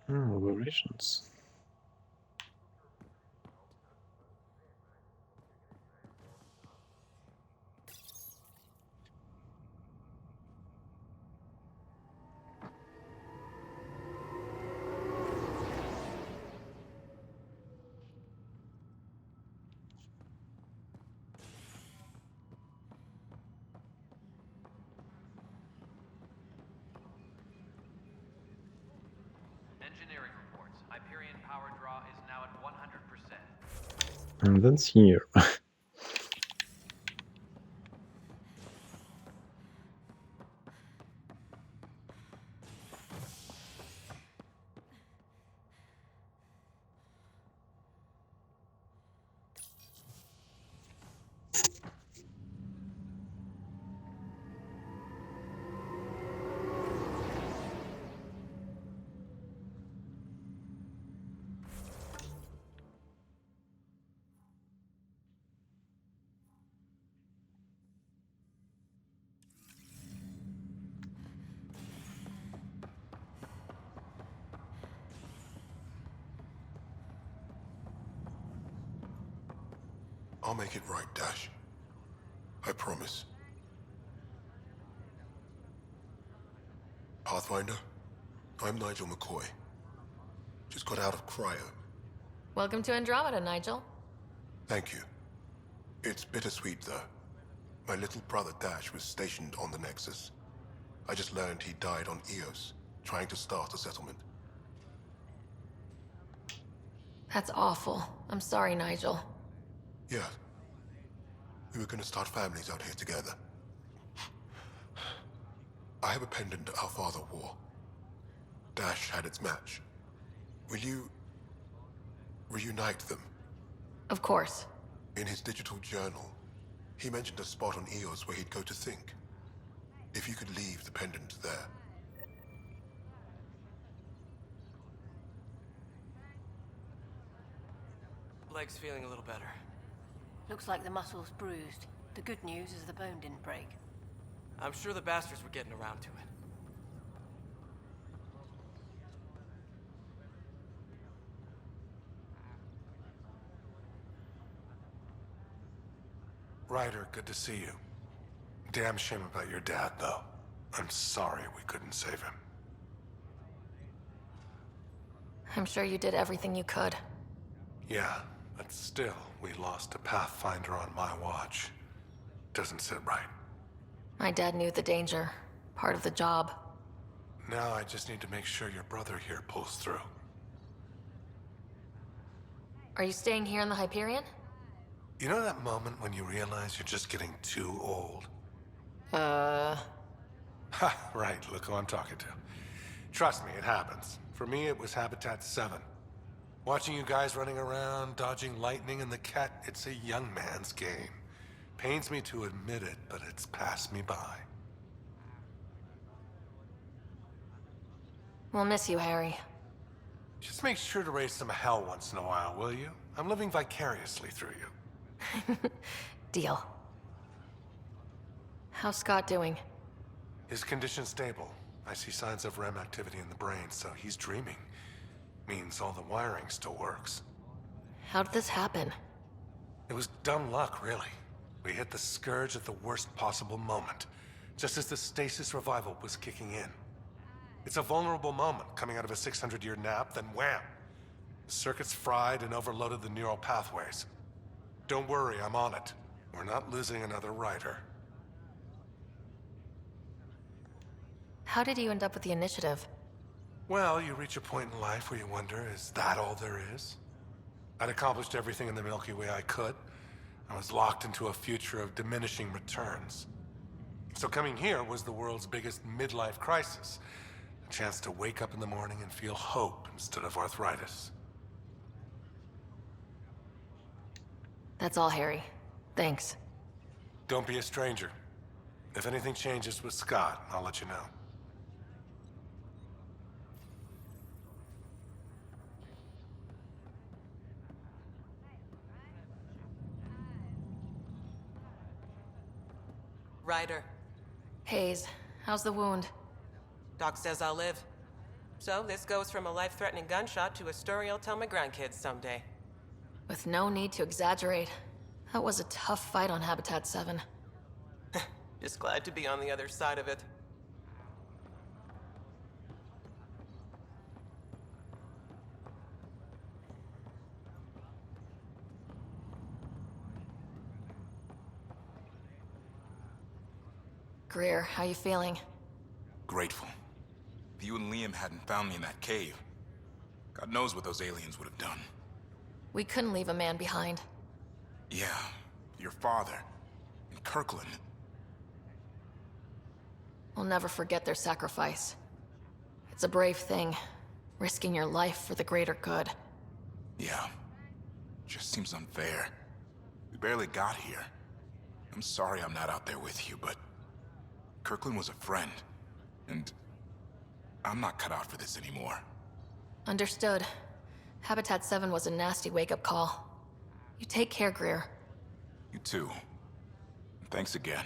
Operations. Engineering reports. Hyperion power draw is now at 100%. And that's here. I'll make it right, Dash. I promise. Pathfinder, I'm Nigel McCoy. Just got out of cryo. Welcome to Andromeda, Nigel. Thank you. It's bittersweet, though. My little brother Dash was stationed on the Nexus. I just learned he died on Eos, trying to start a settlement. That's awful. I'm sorry, Nigel. Yeah. We were gonna start families out here together. I have a pendant our father wore. Dash had its match. Will you reunite them? Of course. In his digital journal, he mentioned a spot on Eos where he'd go to think. If you could leave the pendant there. Leg's feeling a little better. Looks like the muscle's bruised. The good news is the bone didn't break. I'm sure the bastards were getting around to it. Ryder, good to see you. Damn shame about your dad, though. I'm sorry we couldn't save him. I'm sure you did everything you could. Yeah, but still, we lost a Pathfinder on my watch. Doesn't sit right. My dad knew the danger. Part of the job. Now I just need to make sure your brother here pulls through. Are you staying here in the Hyperion? You know that moment when you realize you're just getting too old? Uh... Ha, right, look who I'm talking to. Trust me, it happens. For me, it was Habitat 7. Watching you guys running around, dodging lightning and the cat, it's a young man's game. Pains me to admit it, but it's passed me by. We'll miss you, Harry. Just make sure to raise some hell once in a while, will you? I'm living vicariously through you. Deal. How's Scott doing? His condition's stable. I see signs of REM activity in the brain, so he's dreaming. Means all the wiring still works. How did this happen? It was dumb luck, really. We hit the Scourge at the worst possible moment, just as the stasis revival was kicking in. It's a vulnerable moment, coming out of a 600-year nap, then wham! The circuit's fried and overloaded the neural pathways. Don't worry, I'm on it. We're not losing another Ryder. How did you end up with the initiative? Well, you reach a point in life where you wonder, is that all there is? I'd accomplished everything in the Milky Way I could. I was locked into a future of diminishing returns. So coming here was the world's biggest midlife crisis. A chance to wake up in the morning and feel hope instead of arthritis. That's all, Harry. Thanks. Don't be a stranger. If anything changes with Scott, I'll let you know. Ryder. Hayes, how's the wound? Doc says I'll live. So this goes from a life-threatening gunshot to a story I'll tell my grandkids someday. With no need to exaggerate. That was a tough fight on Habitat 7. Just glad to be on the other side of it. Greer, how you feeling? Grateful. If you and Liam hadn't found me in that cave, God knows what those aliens would have done. We couldn't leave a man behind. Yeah, your father, and Kirkland. We'll never forget their sacrifice. It's a brave thing, risking your life for the greater good. Yeah, just seems unfair. We barely got here. I'm sorry I'm not out there with you, but Kirkland was a friend, and I'm not cut out for this anymore. Understood. Habitat 7 was a nasty wake-up call. You take care, Greer. You too. Thanks again.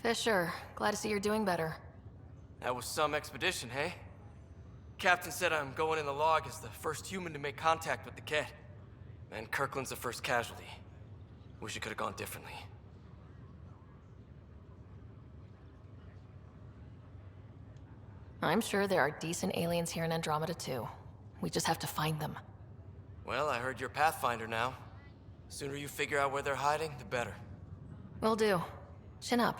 Fisher, glad to see you're doing better. That was some expedition, hey? Captain said I'm going in the log as the first human to make contact with the kid. And Kirkland's the first casualty. Wish it could have gone differently. I'm sure there are decent aliens here in Andromeda too. We just have to find them. Well, I heard you're Pathfinder now. Sooner you figure out where they're hiding, the better. Will do. Chin up.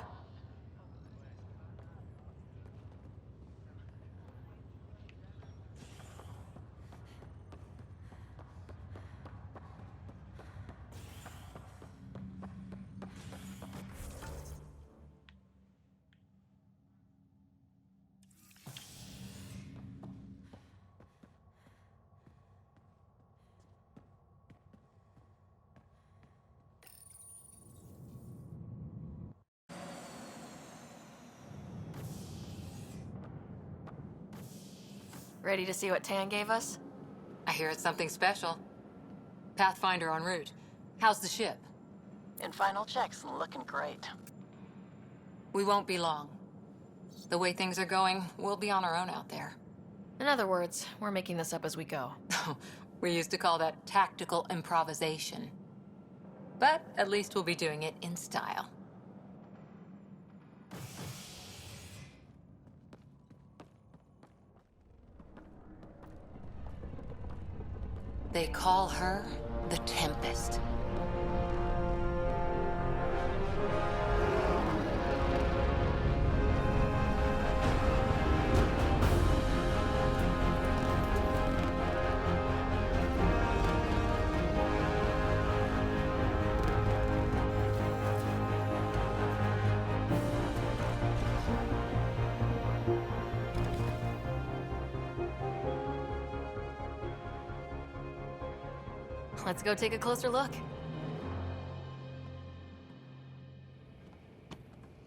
Ready to see what Tan gave us? I hear it's something special. Pathfinder en route. How's the ship? In final checks and looking great. We won't be long. The way things are going, we'll be on our own out there. In other words, we're making this up as we go. We used to call that tactical improvisation. But at least we'll be doing it in style. They call her the Tempest. Let's go take a closer look.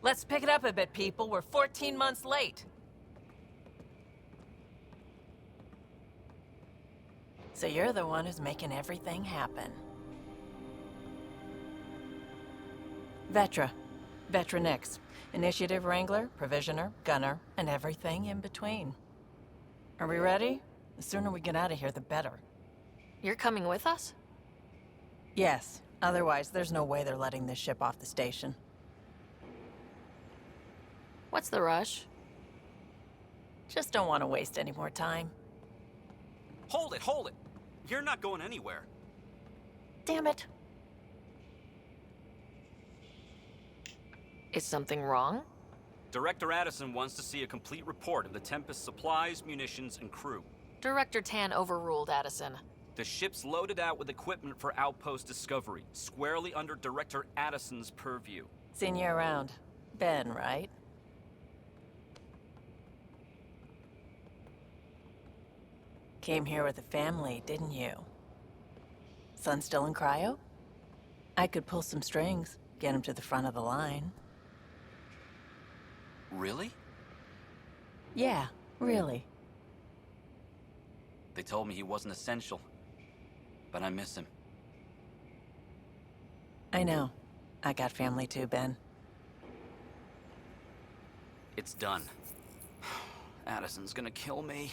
Let's pick it up a bit, people. We're 14 months late. So you're the one who's making everything happen. Vetra. Vetra Nix. Initiative Wrangler, Provisioner, Gunner, and everything in between. Are we ready? The sooner we get out of here, the better. You're coming with us? Yes. Otherwise, there's no way they're letting this ship off the station. What's the rush? Just don't want to waste any more time. Hold it, hold it! You're not going anywhere. Damn it. Is something wrong? Director Addison wants to see a complete report of the Tempest's supplies, munitions, and crew. Director Tan overruled Addison. The ship's loaded out with equipment for outpost discovery, squarely under Director Addison's purview. Seen you around. Ben, right? Came here with a family, didn't you? Son still in cryo? I could pull some strings, get him to the front of the line. Really? Yeah, really. They told me he wasn't essential. But I miss him. I know. I got family too, Ben. It's done. Addison's gonna kill me.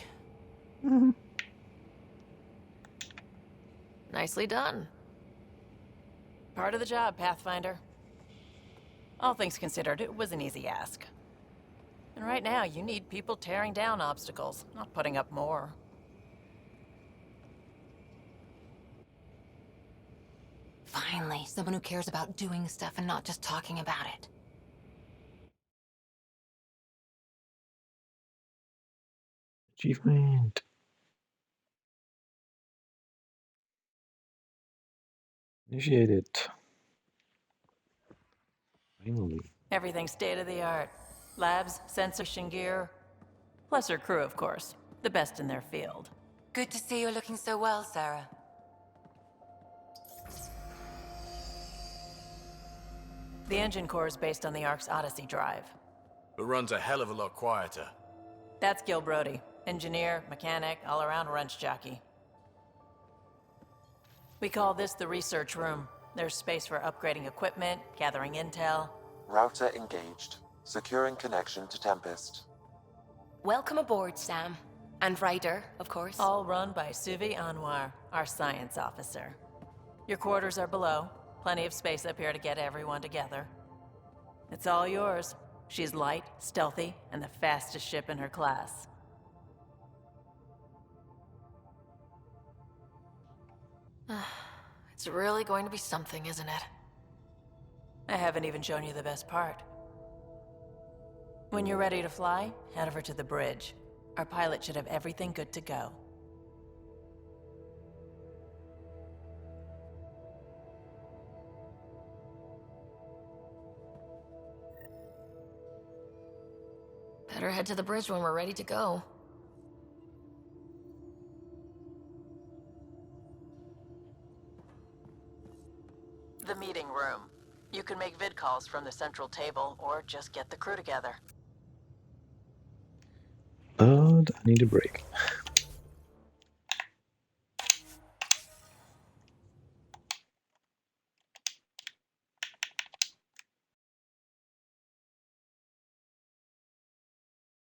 Nicely done. Part of the job, Pathfinder. All things considered, it was an easy ask. And right now, you need people tearing down obstacles, not putting up more. Finally, someone who cares about doing stuff and not just talking about it. Achievement. Initiated. Finally. Everything's state-of-the-art. Labs, sensation gear. Plus her crew, of course. The best in their field. Good to see you looking so well, Sarah. The engine core is based on the Ark's Odyssey drive. It runs a hell of a lot quieter. That's Gil Brody. Engineer, mechanic, all-around wrench jockey. We call this the research room. There's space for upgrading equipment, gathering intel. Router engaged. Securing connection to Tempest. Welcome aboard, Sam. And Ryder, of course. All run by Suvi Anwar, our science officer. Your quarters are below. Plenty of space up here to get everyone together. It's all yours. She's light, stealthy, and the fastest ship in her class. It's really going to be something, isn't it? I haven't even shown you the best part. When you're ready to fly, head over to the bridge. Our pilot should have everything good to go. Better head to the bridge when we're ready to go. The meeting room. You can make vid calls from the central table, or just get the crew together. But I need a break.